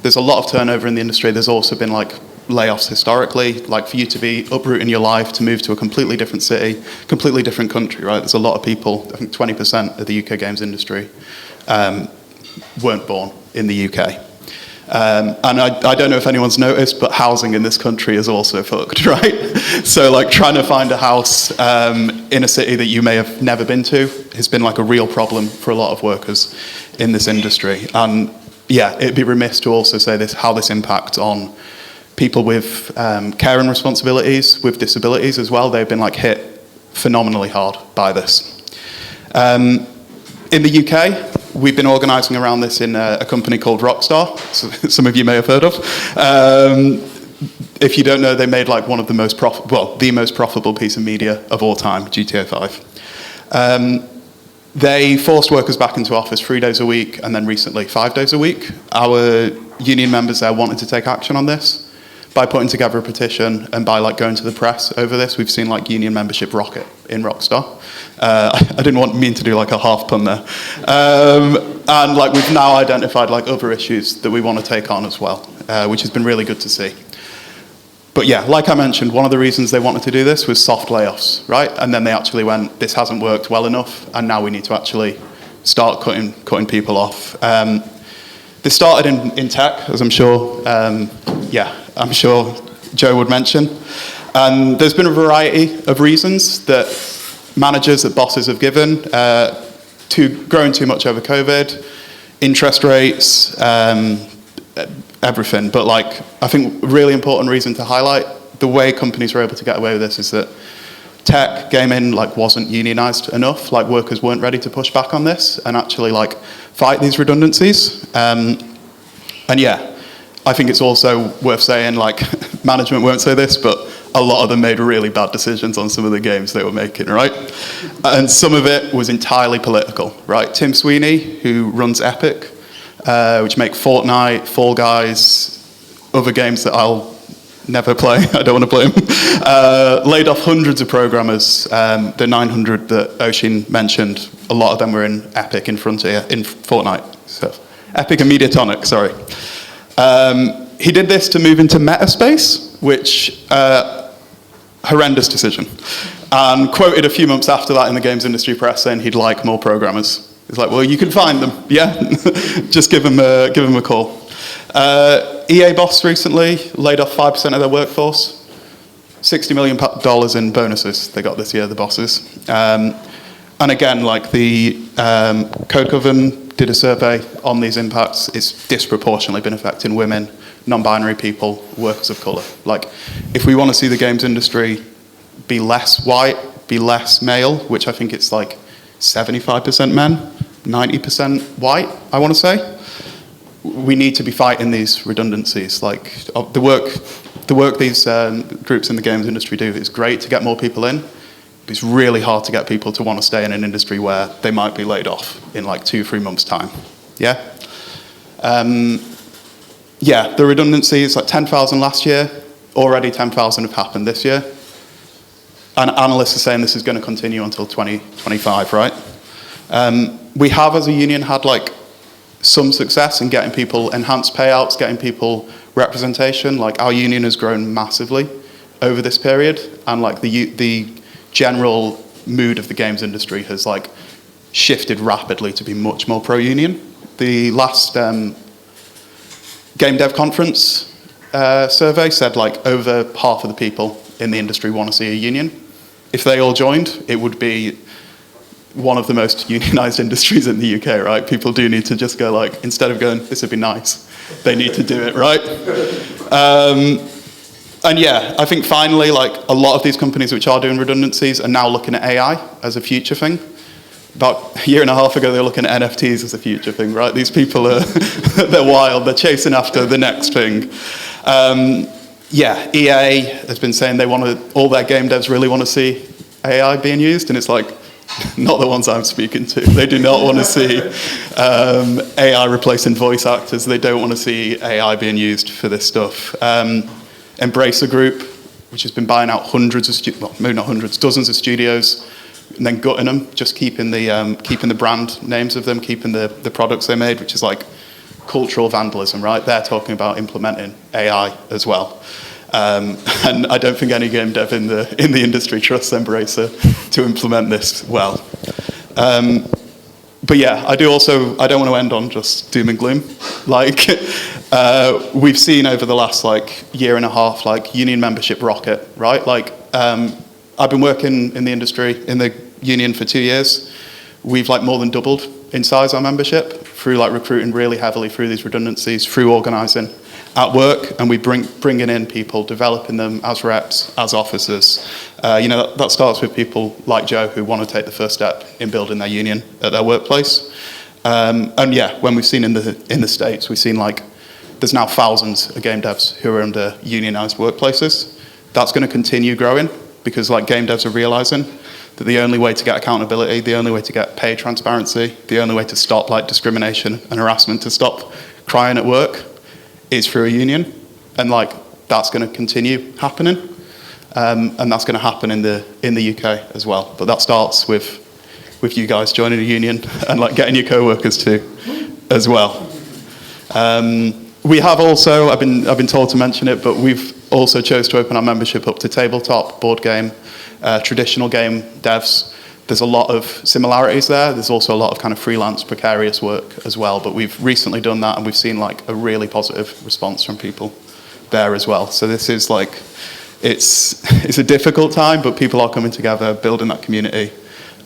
there's a lot of turnover in the industry. There's also been, like, layoffs historically. Like, for you to be uprooting your life to move to a completely different city, completely different country, right? There's a lot of people, I think 20% of the UK games industry weren't born in the UK. And I don't know if anyone's noticed, but housing in this country is also fucked, right? So, like, trying to find a house in a city that you may have never been to has been, like, a real problem for a lot of workers in this industry. And, yeah, it'd be remiss to also say this, how this impacts on people with caring responsibilities, with disabilities as well. They've been, like, hit phenomenally hard by this. In the UK, we've been organising around this in a company called Rockstar, so some of you may have heard of. If you don't know, they made like one of the most the most profitable piece of media of all time, GTA 5. They forced workers back into office 3 days a week, and then recently 5 days a week. Our union members there wanted to take action on this. By putting together a petition and by like going to the press over this, we've seen like union membership rocket in Rockstar. I didn't mean to do like a half pun there. And like we've now identified like other issues that we want to take on as well, which has been really good to see. But yeah, like I mentioned, one of the reasons they wanted to do this was soft layoffs, right? And then they actually went, this hasn't worked well enough, and now we need to actually start cutting people off. This started in tech, as I'm sure, I'm sure Joe would mention. And there's been a variety of reasons that managers, that bosses have given to growing too much over COVID, interest rates, everything. But like, I think a really important reason to highlight the way companies were able to get away with this is that tech, gaming, like wasn't unionized enough. Like workers weren't ready to push back on this and actually like fight these redundancies. And yeah, I think it's also worth saying, like, management won't say this, but a lot of them made really bad decisions on some of the games they were making, right? And some of it was entirely political, right? Tim Sweeney, who runs Epic, which make Fortnite, Fall Guys, other games that I'll never play, I don't want to play them, laid off hundreds of programmers. The 900 that Oshin mentioned, a lot of them were in Epic, in Frontier, in Fortnite. So, Epic and Mediatonic, sorry. He did this to move into Metaspace, which, horrendous decision. And quoted a few months after that in the games industry press saying he'd like more programmers. He's like, well, you can find them, yeah? Just give them a call. EA boss recently laid off 5% of their workforce. $60 million in bonuses they got this year, the bosses. And again, like the Code Coven did a survey on these impacts. It's disproportionately been affecting women, non-binary people, workers of colour. Like, if we want to see the games industry be less white, be less male, which I think it's like 75% men, 90% white, I want to say, we need to be fighting these redundancies. Like, the work these groups in the games industry do is great to get more people in. It's really hard to get people to want to stay in an industry where they might be laid off in like 2-3 months' time. Yeah? Yeah, the redundancies, like 10,000 last year, already 10,000 have happened this year. And analysts are saying this is going to continue until 2025, right? We have, as a union, had like some success in getting people enhanced payouts, getting people representation. Like, our union has grown massively over this period, and like the general mood of the games industry has like shifted rapidly to be much more pro-union. The last Game Dev Conference survey said like over half of the people in the industry want to see a union. If they all joined, it would be one of the most unionized industries in the UK, right? People do need to just go like, instead of going, this would be nice, they need to do it, right? And yeah, I think finally, like a lot of these companies which are doing redundancies are now looking at AI as a future thing. About a year and a half ago, they were looking at NFTs as a future thing, right? These people are, they're wild, they're chasing after the next thing. Yeah, EA has been saying they want to, all their game devs really want to see AI being used, and it's like, not the ones I'm speaking to. They do not want to see AI replacing voice actors. They don't want to see AI being used for this stuff. Embracer Group, which has been buying out hundreds of, well, maybe not hundreds, dozens of studios, and then gutting them, just keeping the brand names of them, keeping the products they made, which is like cultural vandalism, right? They're talking about implementing AI as well. And I don't think any game dev in the industry trusts Embracer to implement this well. But yeah, I don't want to end on just doom and gloom. Like, we've seen over the last like year and a half, like union membership rocket, right? Like, I've been working in the industry, in the union for 2 years. We've like more than doubled in size our membership through like recruiting really heavily through these redundancies, through organising at work, and we bringing in people, developing them as reps, as officers. That starts with people like Joe who want to take the first step in building their union at their workplace. And yeah, when we've seen in the States, we've seen like there's now thousands of game devs who are under unionised workplaces. That's going to continue growing because like game devs are realising that the only way to get accountability, the only way to get pay transparency, the only way to stop like discrimination and harassment, to stop crying at work, is through a union, and like that's going to continue happening, and that's going to happen in the UK as well. But that starts with you guys joining a union and like getting your co-workers to as well. We have also, I've been told to mention it, but we've also chose to open our membership up to tabletop, board game, traditional game devs. There's a lot of similarities there. There's also a lot of kind of freelance, precarious work as well. But we've recently done that, and we've seen like a really positive response from people there as well. So this is like, it's a difficult time, but people are coming together, building that community,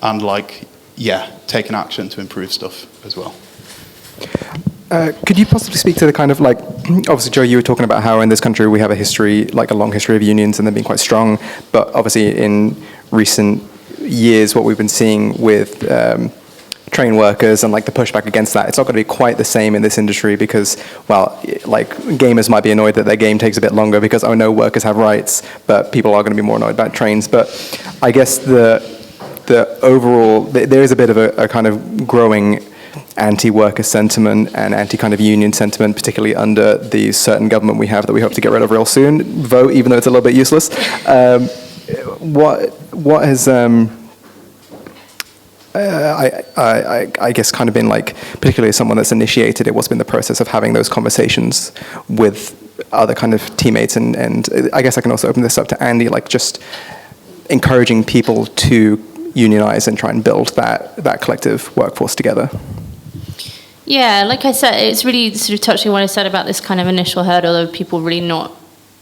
and like, yeah, taking action to improve stuff as well. Could you possibly speak to the kind of like, obviously Joe, you were talking about how in this country we have a history, like a long history of unions and them being quite strong, but obviously in recent years what we've been seeing with train workers and like the pushback against that, it's not going to be quite the same in this industry because, well, like gamers might be annoyed that their game takes a bit longer because, oh no, workers have rights, but people are going to be more annoyed about trains. But I guess the overall, there is a bit of a kind of growing anti-worker sentiment and anti-kind of union sentiment, particularly under the certain government we have that we hope to get rid of real soon. Vote, even though it's a little bit useless. What has I guess kind of been like, particularly as someone that's initiated it, what's been the process of having those conversations with other kind of teammates, and I guess I can also open this up to Andy, like just encouraging people to unionize and try and build that collective workforce together. Yeah, like I said, it's really sort of touching what I said about this kind of initial hurdle of people really not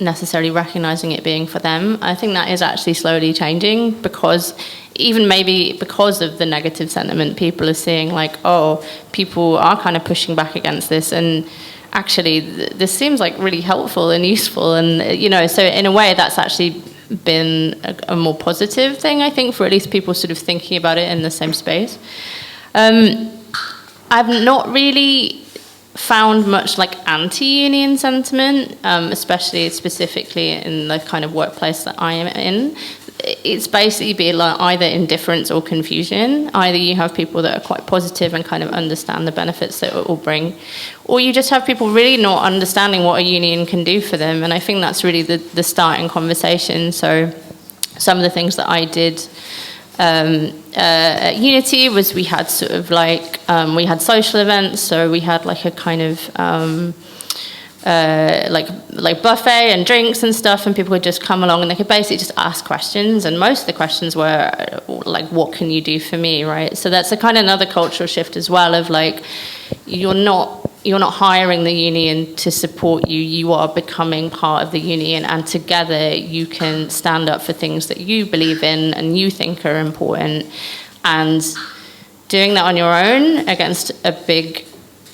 necessarily recognizing it being for them. I think that is actually slowly changing because even maybe because of the negative sentiment, people are seeing like, oh, people are kind of pushing back against this, and actually this seems like really helpful and useful, and so in a way that's actually been a more positive thing, I think, for at least people sort of thinking about it in the same space. I've not really found much like anti-union sentiment, especially specifically in the kind of workplace that I am in. It's basically been like either indifference or confusion. Either you have people that are quite positive and kind of understand the benefits that it will bring, or you just have people really not understanding what a union can do for them. And I think that's really the starting conversation. So some of the things that I did at Unity was we had sort of like, we had social events, so we had like a kind of like buffet and drinks and stuff, and people would just come along and they could basically just ask questions, and most of the questions were like, what can you do for me, right? So that's a kind of another cultural shift as well of like, you're not hiring the union to support you, you are becoming part of the union, and together you can stand up for things that you believe in and you think are important. And doing that on your own against a big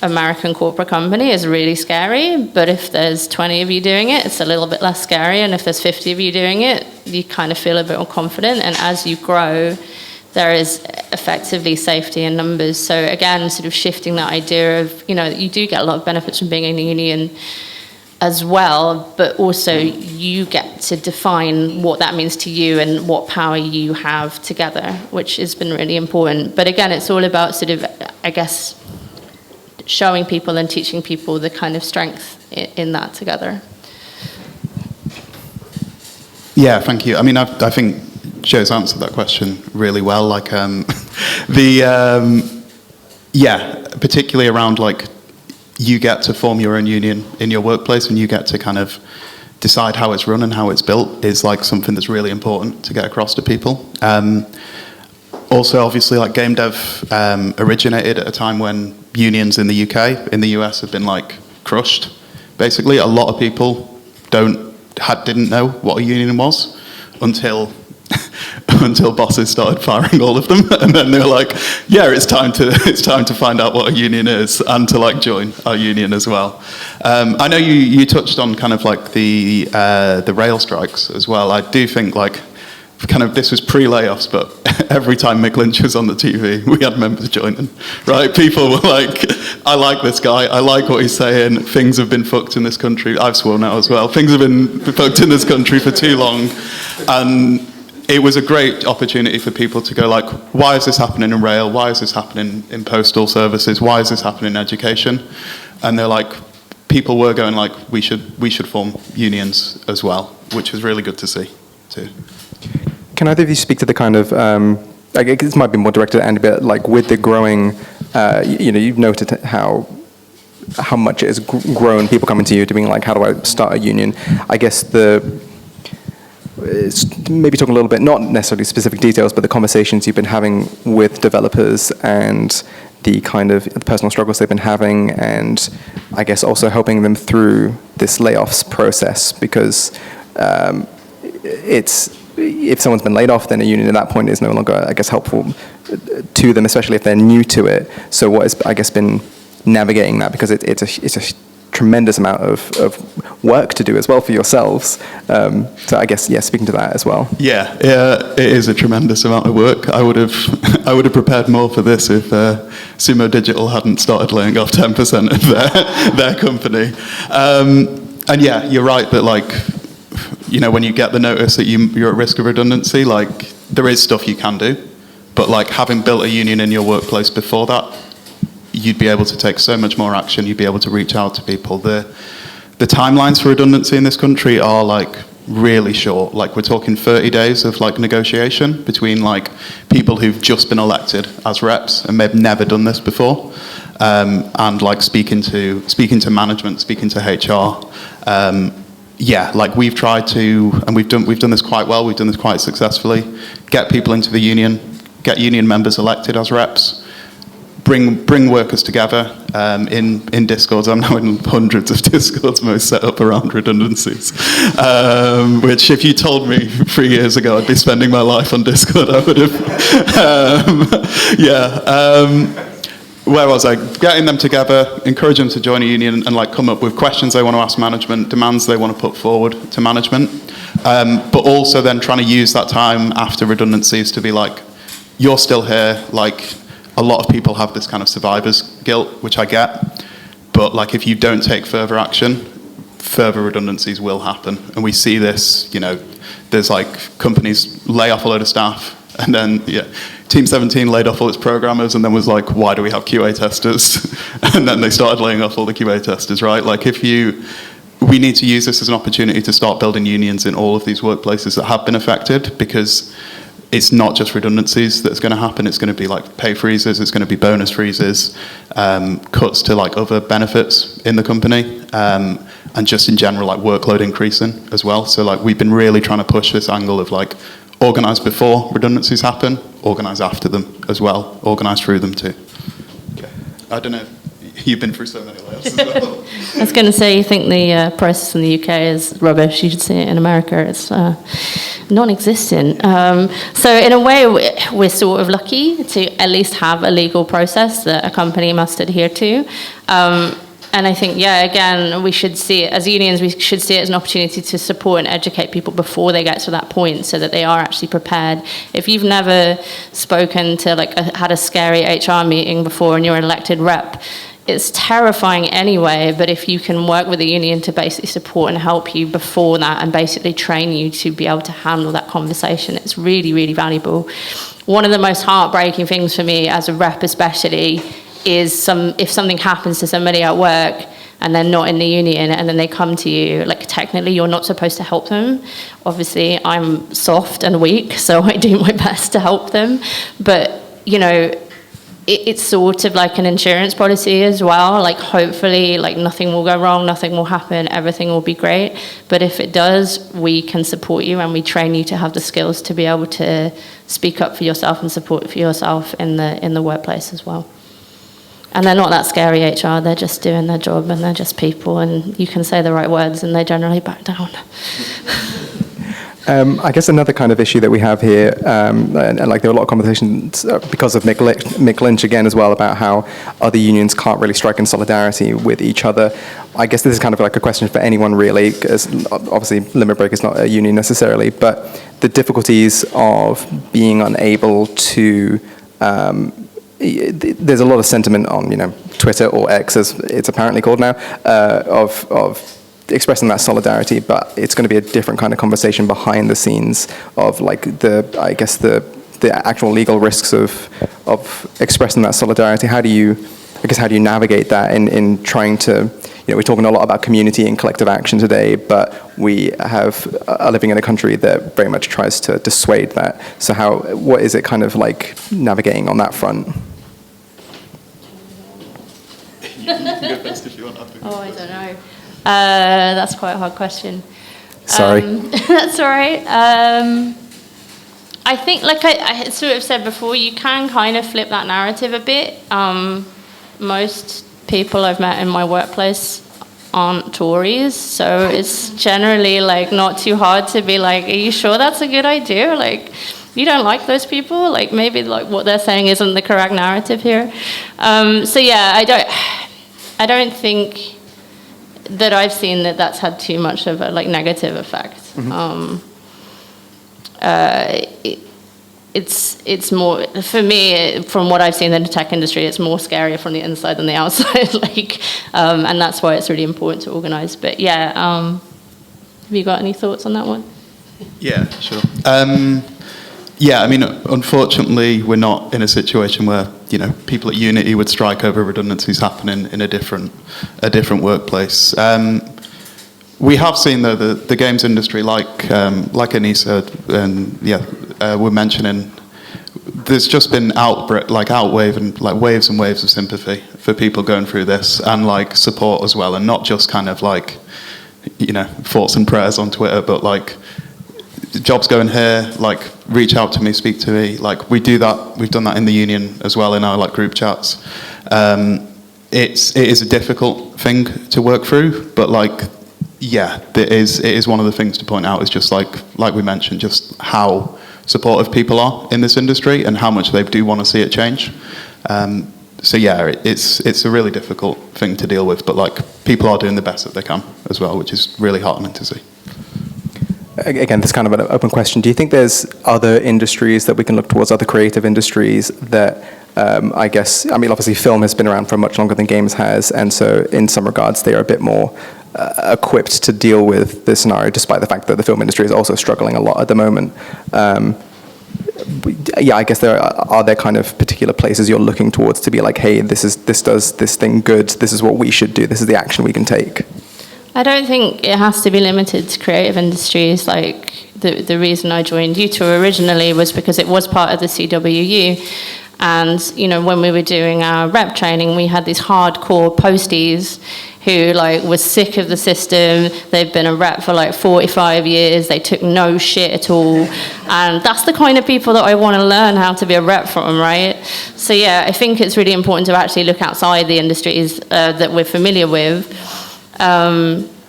American corporate company is really scary, but if there's 20 of you doing it, it's a little bit less scary, and if there's 50 of you doing it, you kind of feel a bit more confident, and as you grow, there is effectively safety in numbers. So again, sort of shifting that idea of, you do get a lot of benefits from being in a union, as well, but also you get to define what that means to you and what power you have together, which has been really important. But again, it's all about sort of, I guess, showing people and teaching people the kind of strength in that together. Yeah, thank you. I mean, I think Joe's answered that question really well. Like, yeah, particularly around like, you get to form your own union in your workplace and you get to kind of decide how it's run and how it's built is like something that's really important to get across to people. Also, obviously, like game dev originated at a time when unions in the UK, in the US have been like crushed. Basically, a lot of people didn't know what a union was until bosses started firing all of them, and then they were like, "Yeah, it's time to find out what a union is and to like join our union as well." I know you touched on kind of like the rail strikes as well. I do think like kind of this was pre-layoffs, but every time Mick Lynch was on the TV, we had members joining. Right? People were like, "I like this guy. I like what he's saying. Things have been fucked in this country." I've sworn out as well. Things have been fucked in this country for too long, and it was a great opportunity for people to go like, why is this happening in rail? Why is this happening in postal services? Why is this happening in education? And they're like, people were going like, we should form unions as well, which was really good to see too. Can either of you speak to the kind of, I guess this might be more directed at Andy, but like with the growing, you've noted how much it has grown, people coming to you to being like, how do I start a union? I guess maybe talking a little bit, not necessarily specific details, but the conversations you've been having with developers and the kind of the personal struggles they've been having, and I guess also helping them through this layoffs process, because if someone's been laid off, then a union at that point is no longer, I guess, helpful to them, especially if they're new to it. So what has, I guess, been navigating that, because it's a tremendous amount of work to do as well for yourselves. So I guess, yeah, speaking to that as well. Yeah, it is a tremendous amount of work. I would have prepared more for this if Sumo Digital hadn't started laying off 10% of their company. And yeah, you're right that like, when you get the notice that you're at risk of redundancy, like there is stuff you can do, but like having built a union in your workplace before that, you'd be able to take so much more action. You'd be able to reach out to people. The timelines for redundancy in this country are like really short. Like we're talking 30 days of like negotiation between like people who've just been elected as reps and they've never done this before, and like speaking to management, speaking to HR. Yeah, like we've tried to, and we've done this quite well. We've done this quite successfully. Get people into the union, get union members elected as reps. Bring workers together in Discords. I'm now in hundreds of Discords, most set up around redundancies. Which, if you told me 3 years ago I'd be spending my life on Discord, I would have. Where was I? Getting them together, encourage them to join a union, and like come up with questions they want to ask management, demands they want to put forward to management. But also then trying to use that time after redundancies to be like, you're still here, like. A lot of people have this kind of survivor's guilt, which I get, but like if you don't take further action, further redundancies will happen. And we see this, there's like companies lay off a load of staff, and then Team 17 laid off all its programmers, and then was like, why do we have QA testers? And then they started laying off all the QA testers, right? Like we need to use this as an opportunity to start building unions in all of these workplaces that have been affected, because it's not just redundancies that's going to happen. It's going to be like pay freezes. It's going to be bonus freezes, cuts to like other benefits in the company, and just in general like workload increasing as well. So like we've been really trying to push this angle of like organise before redundancies happen, organise after them as well, organise through them too. Okay. I don't know. You've been through so many layoffs as well. I was going to say, you think the process in the UK is rubbish. You should see it in America. It's non-existent. So in a way, we're sort of lucky to at least have a legal process that a company must adhere to. And I think, again, we should see it as unions, we should see it as an opportunity to support and educate people before they get to that point so that they are actually prepared. If you've never spoken to, had a scary HR meeting before and you're an elected rep, it's terrifying anyway, but if you can work with the union to basically support and help you before that and basically train you to be able to handle that conversation, it's really, really valuable. One of the most heartbreaking things for me as a rep especially is if something happens to somebody at work and they're not in the union and then they come to you, like technically you're not supposed to help them. Obviously I'm soft and weak, so I do my best to help them. But, you know, it's sort of like an insurance policy as well. Like hopefully like nothing will go wrong, nothing will happen, everything will be great. But if it does, we can support you and we train you to have the skills to be able to speak up for yourself and support for yourself in the workplace as well. And they're not that scary, HR, they're just doing their job and they're just people and you can say the right words and they generally back down. I guess another kind of issue that we have here, and like there were a lot of conversations because of Mick Lynch again as well about how other unions can't really strike in solidarity with each other. I guess this is kind of like a question for anyone really, because obviously Limit Break is not a union necessarily, but the difficulties of being unable to there's a lot of sentiment on, you know, Twitter or X as it's apparently called now, of expressing that solidarity, but it's going to be a different kind of conversation behind the scenes of like the actual legal risks of expressing that solidarity. How do you navigate that in trying to, you know, we're talking a lot about community and collective action today, but we are living in a country that very much tries to dissuade that. So what is it kind of like navigating on that front? Oh, I don't know. That's quite a hard question. Sorry. That's all right. I think, like I sort of said before, you can kind of flip that narrative a bit. Most people I've met in my workplace aren't Tories, so it's generally like not too hard to be like, are you sure that's a good idea? Like, you don't like those people? Like maybe like what they're saying isn't the correct narrative here. So yeah, I don't think that I've seen that's had too much of a like negative effect. Mm-hmm. It's more, for me, from what I've seen in the tech industry, it's more scarier from the inside than the outside. And that's why it's really important to organise. But yeah, have you got any thoughts on that one? Yeah, sure. Yeah, I mean, unfortunately, we're not in a situation where, you know, people at Unity would strike over redundancies happening in a different workplace. We have seen though the games industry, like Anisa and we're mentioning, there's just been waves and waves of sympathy for people going through this, and like support as well, and not just kind of like, you know, thoughts and prayers on Twitter, but like, jobs going here, like reach out to me, speak to me, like we do that, we've done that in the union as well in our like group chats. It is a difficult thing to work through, but like, yeah, it is one of the things to point out is just like we mentioned, just how supportive people are in this industry and how much they do want to see it change. So yeah, it's a really difficult thing to deal with, but like people are doing the best that they can as well, which is really heartening to see. Again, this is kind of an open question. Do you think there's other industries that we can look towards, other creative industries that, obviously film has been around for much longer than games has, and so in some regards they are a bit more equipped to deal with this scenario, despite the fact that the film industry is also struggling a lot at the moment. I guess are there kind of particular places you're looking towards to be like, hey, this does this thing good, this is what we should do, this is the action we can take? I don't think it has to be limited to creative industries. Like the reason I joined UTAW originally was because it was part of the CWU, and you know, when we were doing our rep training, we had these hardcore posties who like were sick of the system. They've been a rep for like 45 years. They took no shit at all, and that's the kind of people that I want to learn how to be a rep from, right? So yeah, I think it's really important to actually look outside the industries that we're familiar with.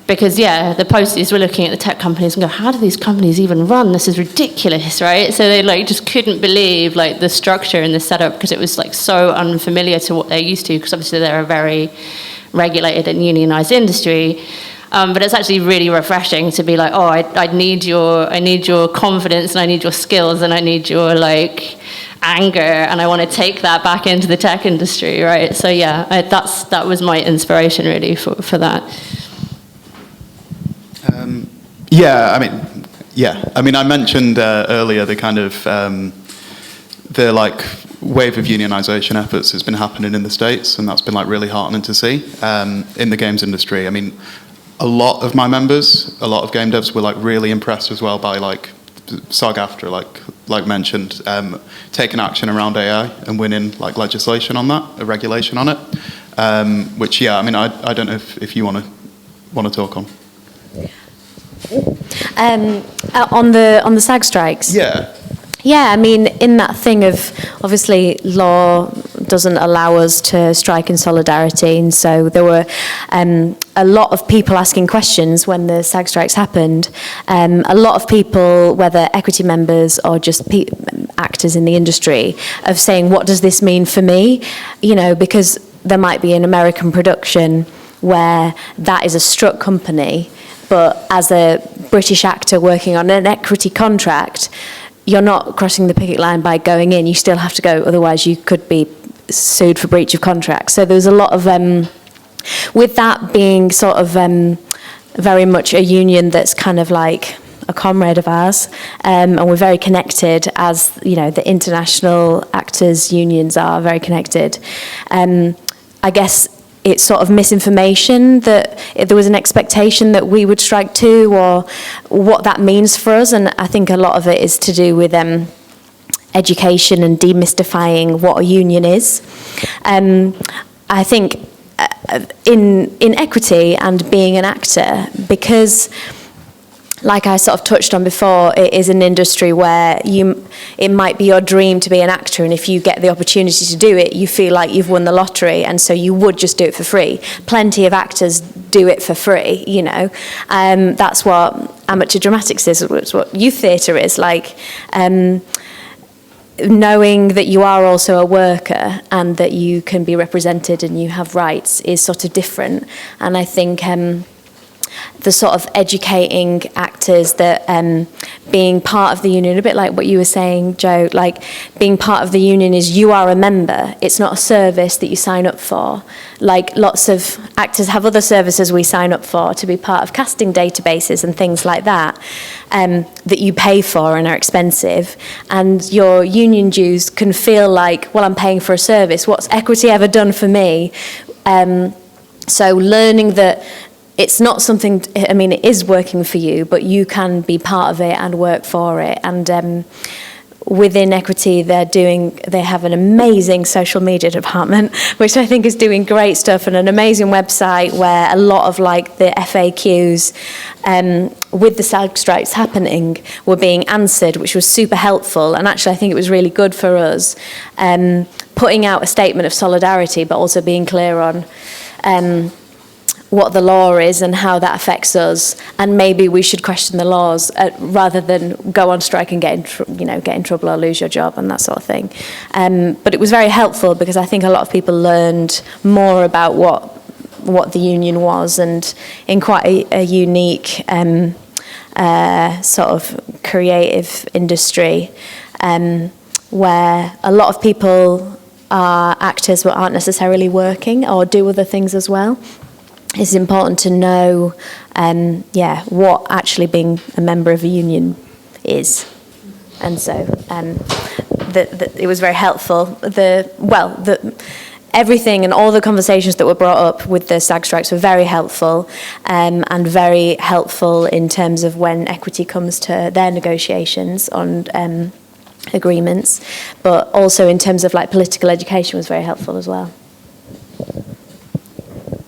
Because yeah, the posties were looking at the tech companies and go, how do these companies even run? This is ridiculous, right? So they like just couldn't believe like the structure and the setup, because it was like so unfamiliar to what they're used to, because obviously they're a very regulated and unionized industry. But it's actually really refreshing to be like, oh, I need your confidence, and I need your skills, and I need your like anger, and I want to take that back into the tech industry, right? So yeah, that was my inspiration really for that. I mean, I mentioned earlier the kind of the like wave of unionization efforts that's been happening in the States, and that's been like really heartening to see in the games industry. I mean, a lot of my members, a lot of game devs were like really impressed as well by like SAG-AFTRA, like mentioned, taking action around AI and winning like legislation on that, a regulation on it. Which I mean, I don't know if you want to talk on. On the SAG strikes. Yeah, I mean, in that thing of, obviously, law doesn't allow us to strike in solidarity, and so there were a lot of people asking questions when the SAG strikes happened. A lot of people, whether equity members or just actors in the industry, of saying, what does this mean for me? You know, because there might be an American production where that is a struck company, but as a British actor working on an equity contract, you're not crossing the picket line by going in. You still have to go, otherwise you could be sued for breach of contract. So there's a lot of, with that being sort of very much a union that's kind of like a comrade of ours, and we're very connected, as you know, the international actors unions are very connected. I guess it's sort of misinformation that there was an expectation that we would strike too, or what that means for us. And I think a lot of it is to do with education and demystifying what a union is. I think in equity and being an actor, because like I sort of touched on before, it is an industry where it might be your dream to be an actor, and if you get the opportunity to do it, you feel like you've won the lottery, and so you would just do it for free. Plenty of actors do it for free, you know. That's what amateur dramatics is, it's what youth theatre is, like knowing that you are also a worker and that you can be represented and you have rights is sort of different. And I think the sort of educating actors that being part of the union, a bit like what you were saying, Joe, like being part of the union is you are a member. It's not a service that you sign up for. Like lots of actors have other services we sign up for to be part of casting databases and things like that, that you pay for and are expensive. And your union dues can feel like, well, I'm paying for a service. What's equity ever done for me? So learning that it's not something, I mean, it is working for you, but you can be part of it and work for it. And within Equity, they have an amazing social media department, which I think is doing great stuff, and an amazing website where a lot of like the FAQs with the SAG strikes happening were being answered, which was super helpful. And actually, I think it was really good for us, putting out a statement of solidarity, but also being clear on what the law is and how that affects us, and maybe we should question the laws rather than go on strike and get in trouble or lose your job and that sort of thing. But it was very helpful because I think a lot of people learned more about what the union was, and in quite a unique sort of creative industry where a lot of people are actors but aren't necessarily working or do other things as well. It's important to know, what actually being a member of a union is, and so it was very helpful. Everything and all the conversations that were brought up with the SAG strikes were very helpful, and very helpful in terms of when Equity comes to their negotiations on agreements, but also in terms of like political education was very helpful as well.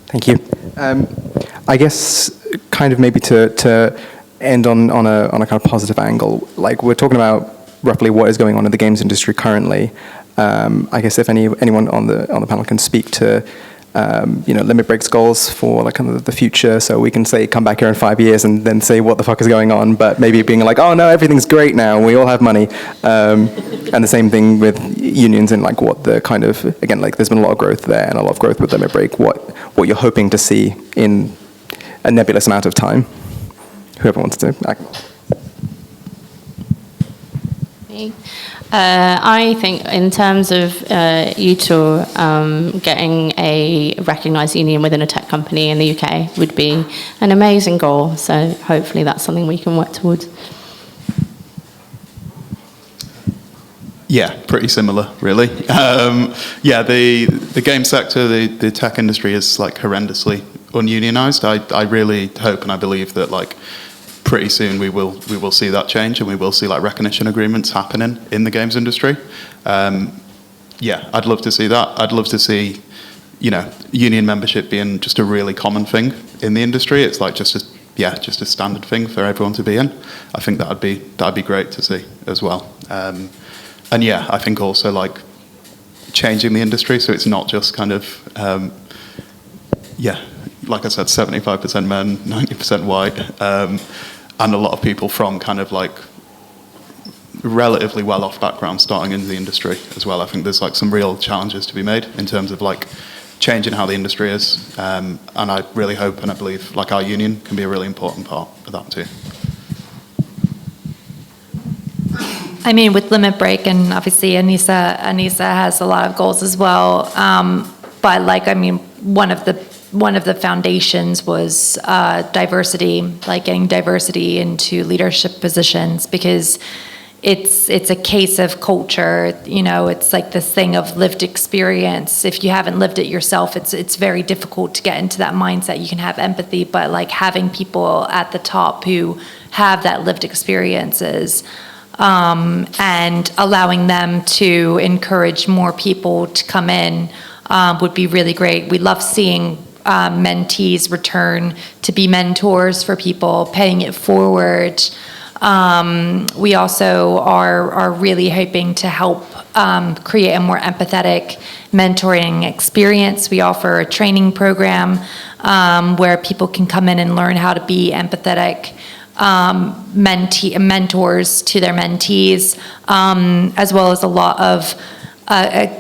Thank you. I guess kind of maybe to end on a kind of positive angle, like we're talking about roughly what is going on in the games industry currently. I guess if anyone on the panel can speak to limit breaks goals for like kind of the future, so we can say come back here in 5 years and then say what the fuck is going on, but maybe being like, oh no, everything's great now, we all have money, and the same thing with unions and like what the kind of, again, like there's been a lot of growth there and a lot of growth with limit break, what you're hoping to see in a nebulous amount of time. Whoever wants to act. I think in terms of UTAW getting a recognised union within a tech company in the UK would be an amazing goal. So hopefully that's something we can work towards. Yeah, pretty similar, really. Yeah, the game sector, the tech industry is like horrendously ununionized. I really hope and I believe that like pretty soon we will see that change, and we will see like recognition agreements happening in the games industry. Yeah, I'd love to see that. I'd love to see, you know, union membership being just a really common thing in the industry. It's like just a standard thing for everyone to be in. I think that'd be great to see as well. And yeah, I think also like changing the industry so it's not just kind of like I said, 75% men, 90% white, and a lot of people from kind of like relatively well-off backgrounds starting into the industry as well. I think there's like some real challenges to be made in terms of like changing how the industry is, and I really hope and I believe like our union can be a really important part of that too. I mean, with Limit Break, and obviously Anisa has a lot of goals as well. But like, I mean, one of the foundations was diversity, like getting diversity into leadership positions, because it's a case of culture. You know, it's like this thing of lived experience. If you haven't lived it yourself, it's very difficult to get into that mindset. You can have empathy, but like having people at the top who have that lived experiences, and allowing them to encourage more people to come in would be really great. We love seeing mentees return to be mentors for people, paying it forward. We also are really hoping to help create a more empathetic mentoring experience. We offer a training program where people can come in and learn how to be empathetic mentors to their mentees, as well as a lot of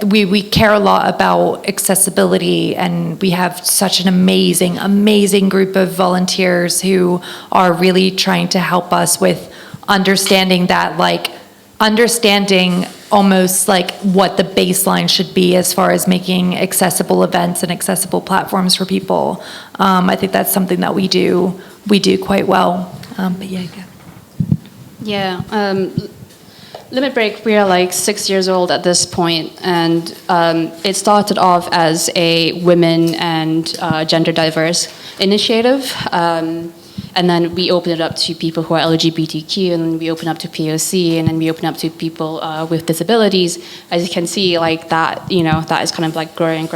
we care a lot about accessibility, and we have such an amazing group of volunteers who are really trying to help us with understanding almost like what the baseline should be as far as making accessible events and accessible platforms for people. I think that's something that we do quite well. But yeah, go. Yeah. Limit Break, we are like 6 years old at this point, and it started off as a women and gender diverse initiative, and then we opened it up to people who are LGBTQ, and then we opened up to POC, and then we opened up to people with disabilities. As you can see, like that, you know, that is kind of like growing,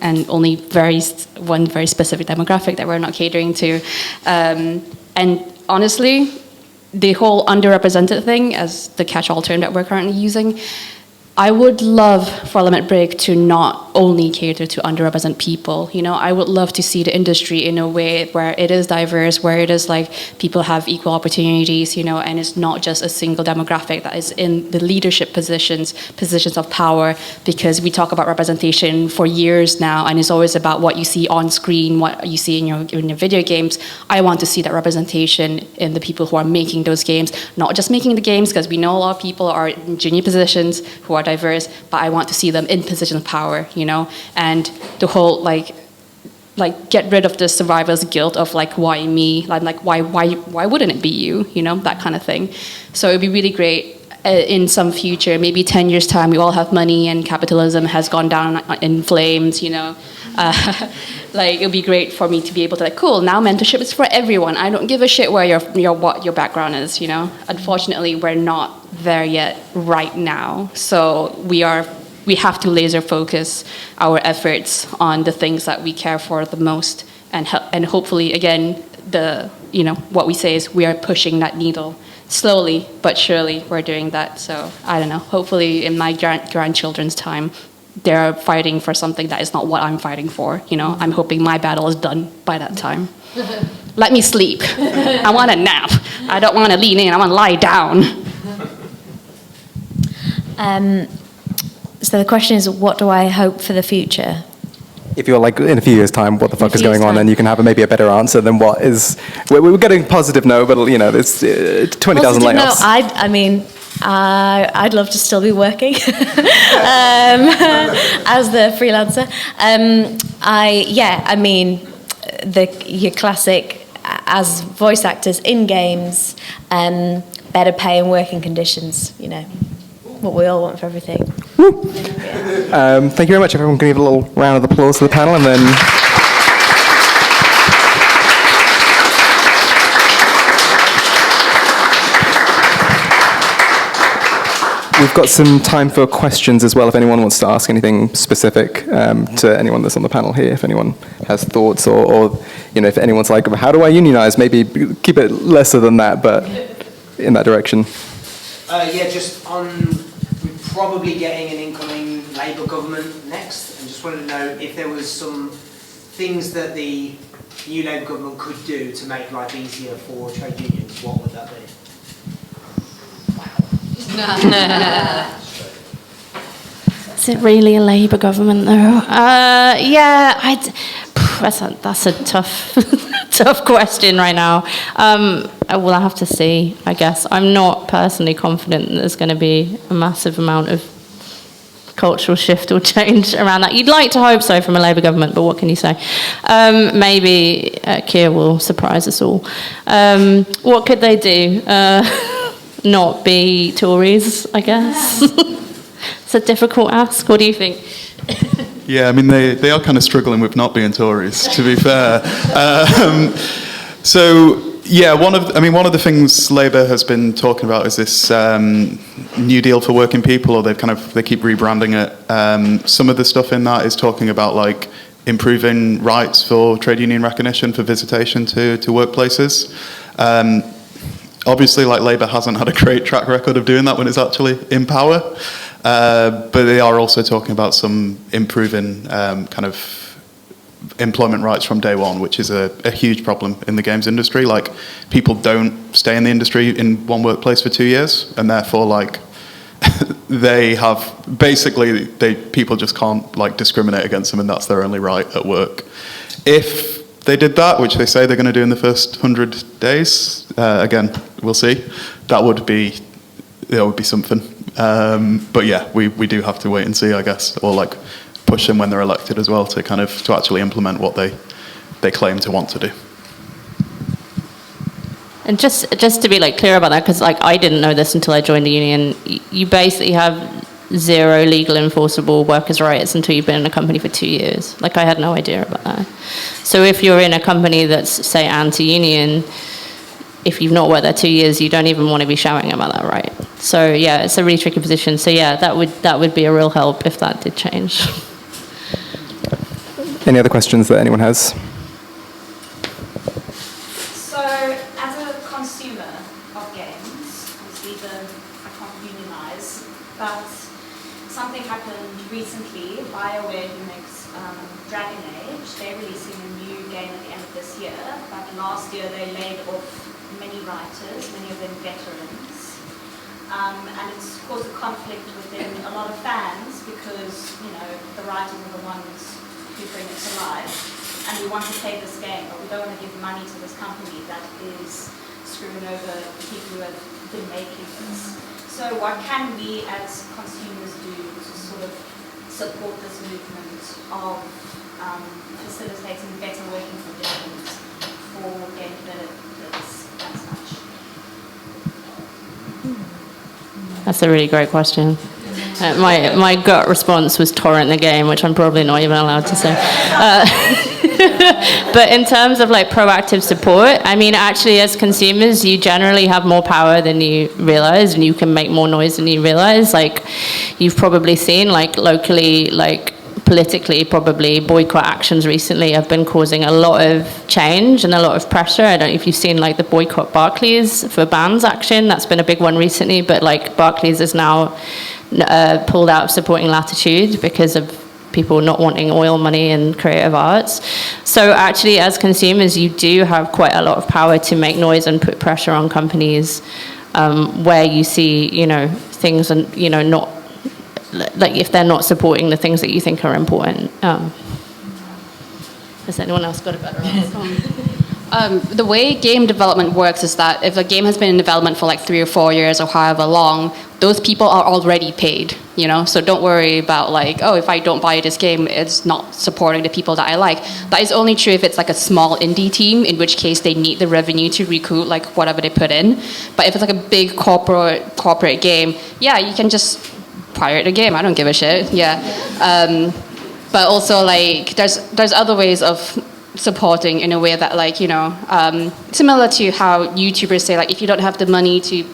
and only one very specific demographic that we're not catering to. And honestly, the whole underrepresented thing, as the catch-all term that we're currently using, I would love for Limit Break to not only cater to underrepresented people. You know, I would love to see the industry in a way where it is diverse, where it is like people have equal opportunities, you know, and it's not just a single demographic that is in the leadership positions of power, because we talk about representation for years now, and it's always about what you see on screen, what you see in your video games. I want to see that representation in the people who are making those games, not just making the games, because we know a lot of people are in junior positions who are diverse, but I want to see them in positions of power, you know, and the whole like get rid of the survivor's guilt of like, why me, like why wouldn't it be you, you know, that kind of thing. So it'd be really great in some future, maybe 10 years time, we all have money and capitalism has gone down in flames, you know. Like, it'd be great for me to be able to like, cool, now mentorship is for everyone. I don't give a shit where what your background is, you know. Unfortunately, we're not there yet right now. So we have to laser focus our efforts on the things that we care for the most, and hopefully, again, what we say is we are pushing that needle. Slowly but surely we're doing that. So I don't know, hopefully in my grandchildren's time, they're fighting for something that is not what I'm fighting for, you know. I'm hoping my battle is done by that time. Let me sleep. I want a nap. I don't want to lean in, I want to lie down. So the question is, what do I hope for the future? if you're like in a few years' time, what the fuck a is few going years' on, time. then you can have maybe a better answer than what is. We're getting positive no, but you know, there's 20,000 Positive, no, layoffs. I mean, I'd love to still be working as the freelancer. I mean, your classic as voice actors in games, better pay and working conditions. You know, what we all want for everything. Thank you very much. Everyone can give a little round of applause to the panel, and then. We've got some time for questions as well, if anyone wants to ask anything specific to anyone that's on the panel here, if anyone has thoughts, or you know, if anyone's like, how do I unionize? Maybe keep it lesser than that, but in that direction. Yeah, just on, we're probably getting an incoming Labour government next, and just wanted to know if there was some things that the new Labour government could do to make life easier for trade unions. What would that be? Is it really a Labour government though? That's a tough tough question right now. Well, I have to see, I guess. I'm not personally confident that there's going to be a massive amount of cultural shift or change around that. You'd like to hope so from a Labour government, but what can you say? Maybe Kaye will surprise us all. What could they do? Not be Tories, I guess. It's a difficult ask. What do you think? Yeah, I mean, they are kind of struggling with not being Tories, to be fair. One of the things Labour has been talking about is this New Deal for working people, or they keep rebranding it. Some of the stuff in that is talking about like improving rights for trade union recognition for visitation to workplaces. Obviously, like Labour hasn't had a great track record of doing that when it's actually in power, but they are also talking about some improving kind of employment rights from day one, which is a huge problem in the games industry. Like, people don't stay in the industry in one workplace for 2 years, and therefore, like, people just can't like discriminate against them, and that's their only right at work. If they did that, which they say they're going to do in the first 100 days, again, we'll see. That would be something. But yeah, we do have to wait and see, I guess, or like push them when they're elected as well to actually implement what they claim to want to do. And just to be like clear about that, because like I didn't know this until I joined the union. You basically have zero legal enforceable workers' rights until you've been in a company for 2 years. Like, I had no idea about that. So if you're in a company that's, say, anti-union, if you've not worked there 2 years, you don't even want to be shouting about that, right? So yeah, it's a really tricky position. So yeah, that would be a real help if that did change. Any other questions that anyone has? So, as a consumer of games, obviously I can't unionize, but something happened recently. BioWare, who makes Dragon Age, they're releasing a new game at the end of this year, but last year they laid off many writers, many of them veterans, and it's caused a conflict within a lot of fans because, you know, the writers are the ones who bring it to life, and we want to play this game, but we don't want to give money to this company that is screwing over the people who have been making this. So what can we as consumers do to sort of support this movement of facilitating better working conditions for game developers and such? That's a really great question. My gut response was torrent the game, which I'm probably not even allowed to say. But in terms of like proactive support, I mean, actually as consumers, you generally have more power than you realize, and you can make more noise than you realize. Like, you've probably seen, like, locally, like politically, probably boycott actions recently have been causing a lot of change and a lot of pressure. I don't know if you've seen like the boycott Barclays for bans action. That's been a big one recently, but like Barclays is now pulled out of supporting Latitude because of people not wanting oil money and creative arts. So actually, as consumers, you do have quite a lot of power to make noise and put pressure on companies where you see, you know, things and, you know, not like if they're not supporting the things that you think are important. Has anyone else got a better answer? The way game development works is that if a game has been in development for like 3 or 4 years or however long, those people are already paid, you know? So don't worry about like, oh, if I don't buy this game, it's not supporting the people that I like. That is only true if it's like a small indie team, in which case they need the revenue to recoup like whatever they put in. But if it's like a big corporate game, yeah, you can just pirate the game. I don't give a shit, yeah. But also like, there's other ways of supporting in a way that like, you know, similar to how YouTubers say like, if you don't have the money to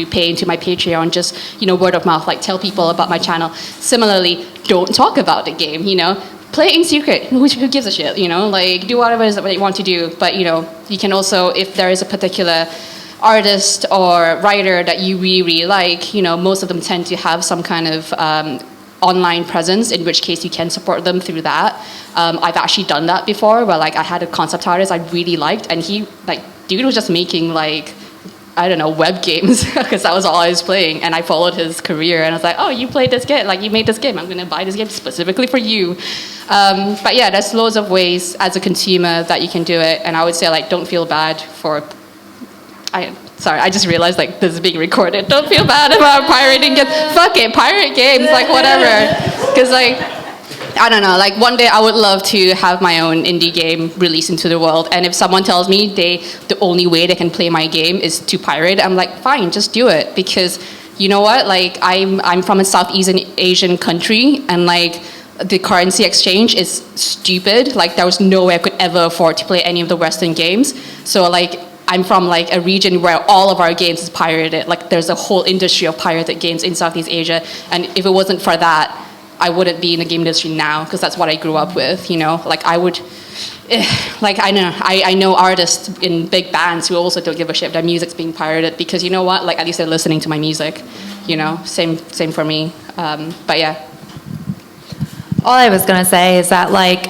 pay into my Patreon, just, you know, word of mouth, like tell people about my channel. Similarly, don't talk about the game, you know, play it in secret. Who gives a shit, you know, like do whatever it is that you want to do. But, you know, you can also, if there is a particular artist or writer that you really, really like, you know, most of them tend to have some kind of online presence, in which case you can support them through that. I've actually done that before, where like I had a concept artist I really liked, and he, like, dude was just making like, I don't know, web games, because that was all I was playing, and I followed his career, and I was like, oh, you played this game, like you made this game, I'm gonna buy this game specifically for you. But yeah, there's loads of ways as a consumer that you can do it, and I would say like, don't feel bad for, sorry, I just realized like this is being recorded. Don't feel bad about pirating games. Fuck it, pirate games, like whatever. Because like, I don't know, like one day I would love to have my own indie game released into the world. And if someone tells me the only way they can play my game is to pirate, I'm like, fine, just do it. Because you know what, like I'm from a Southeast Asian country, and like the currency exchange is stupid. Like there was no way I could ever afford to play any of the Western games. So like, I'm from like a region where all of our games is pirated. Like there's a whole industry of pirated games in Southeast Asia. And if it wasn't for that, I wouldn't be in the game industry now, because that's what I grew up with, you know? Like I would, like I know artists in big bands who also don't give a shit if their music's being pirated, because you know what? Like at least they're listening to my music, you know? Same for me. But yeah. All I was gonna say is that like,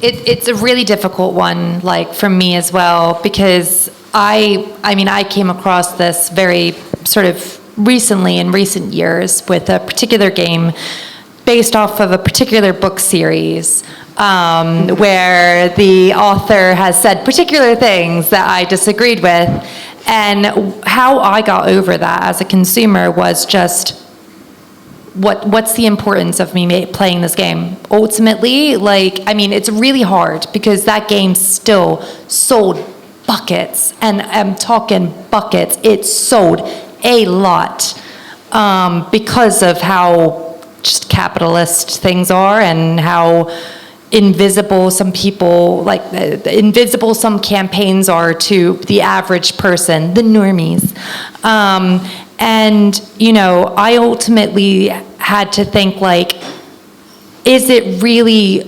it's a really difficult one, like for me as well, because I mean, I came across this very sort of recently in recent years with a particular game based off of a particular book series where the author has said particular things that I disagreed with. And how I got over that as a consumer was just, what's the importance of me playing this game? Ultimately, like, I mean, it's really hard because that game still sold buckets, and I'm talking buckets. It sold a lot because of how just capitalist things are, and how invisible some people, like invisible some campaigns are to the average person, the normies. And, you know, I ultimately had to think like, is it really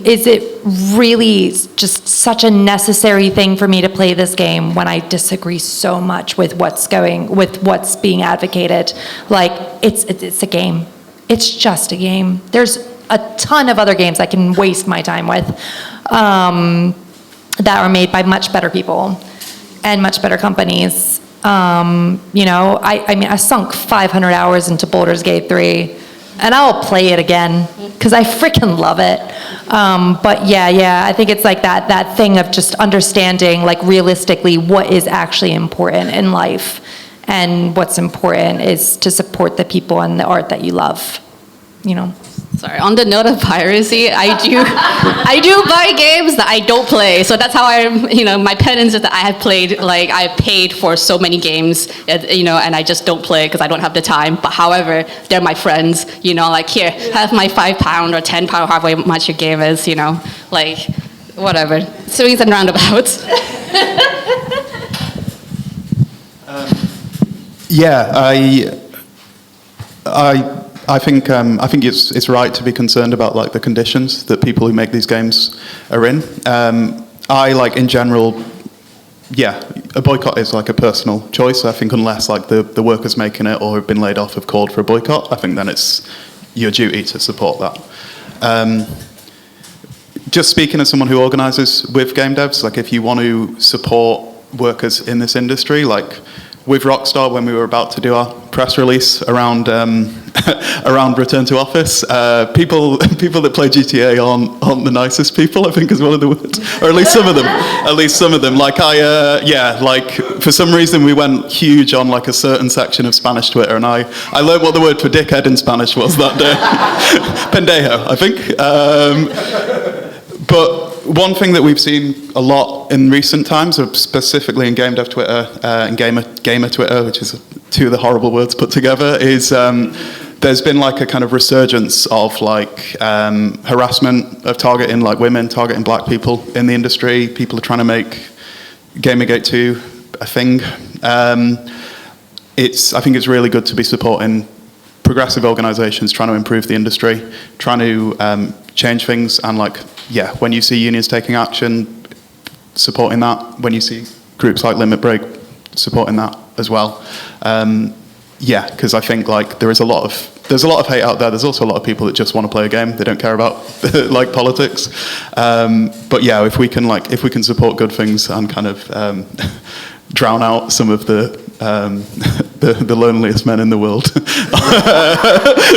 just such a necessary thing for me to play this game when I disagree so much with what's being advocated? Like, it's a game. It's just a game. There's a ton of other games I can waste my time with that are made by much better people and much better companies. You know, I mean, I sunk 500 hours into Baldur's Gate 3. And I'll play it again, because I freaking love it. But yeah, I think it's like that thing of just understanding, like, realistically what is actually important in life. And what's important is to support the people and the art that you love, you know. Sorry, on the note of piracy, I do buy games that I don't play. So that's how my penance is that I have played, like I paid for so many games, you know, and I just don't play because I don't have the time. But however, they're my friends, you know, like here, have my £5 or £10, however much your game is, you know, like whatever. Swings and roundabouts. I think it's right to be concerned about like the conditions that people who make these games are in. In general, a boycott is like a personal choice. I think unless like the workers making it or have been laid off have called for a boycott, I think then it's your duty to support that. Just speaking as someone who organises with game devs, like if you want to support workers in this industry, like with Rockstar when we were about to do our press release around around return to office. People that play GTA aren't the nicest people, I think is one of the words, or at least some of them. At least some of them. Like for some reason we went huge on like a certain section of Spanish Twitter, and I learned what the word for dickhead in Spanish was that day. Pendejo, I think. But one thing that we've seen a lot in recent times, specifically in game dev Twitter and gamer Twitter, which is two of the horrible words put together, is there's been like a kind of resurgence of like harassment of targeting like women, targeting black people in the industry. People are trying to make Gamergate 2 a thing. I think it's really good to be supporting progressive organisations trying to improve the industry, trying to change things, and like, yeah, when you see unions taking action, supporting that. When you see groups like Limit Break supporting that as well. Yeah, because I think like there's a lot of hate out there. There's also a lot of people that just want to play a game. They don't care about like politics. But yeah, if we can support good things and kind of drown out some of the loneliest men in the world,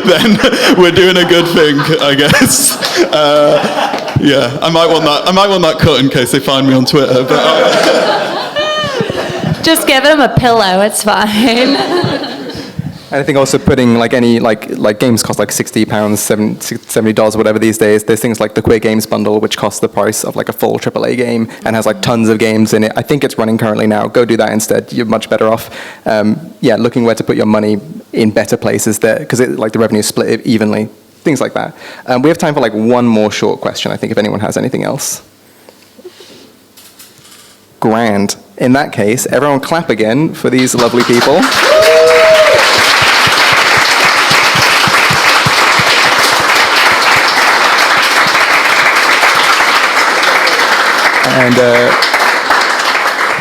then we're doing a good thing, I guess. Yeah, I might want that cut in case they find me on Twitter. But just give them a pillow. It's fine. And I think also putting like any like games cost like £60, $70, whatever these days. There's things like the Queer Games bundle, which costs the price of like a full AAA game and has like tons of games in it. I think it's running currently now. Go do that instead. You're much better off. Yeah, looking where to put your money in better places there, because like the revenue is split evenly. Things like that. We have time for like one more short question, I think, if anyone has anything else. Grand. In that case, everyone clap again for these lovely people. And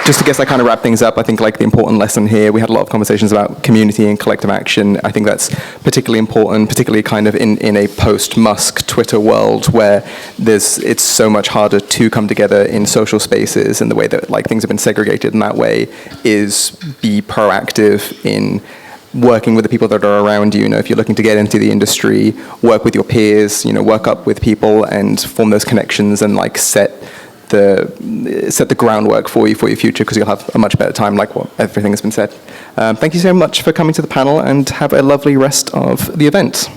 just to guess, I kind of wrap things up, I think like the important lesson here, we had a lot of conversations about community and collective action. I think that's particularly important, particularly kind of in a post-Musk Twitter world where it's so much harder to come together in social spaces, and the way that like things have been segregated in that way is be proactive in working with the people that are around you. You know, if you're looking to get into the industry, work with your peers, you know, work up with people and form those connections and like set the groundwork for your future, because you'll have a much better time, like what everything has been said. Thank you so much for coming to the panel, and have a lovely rest of the event.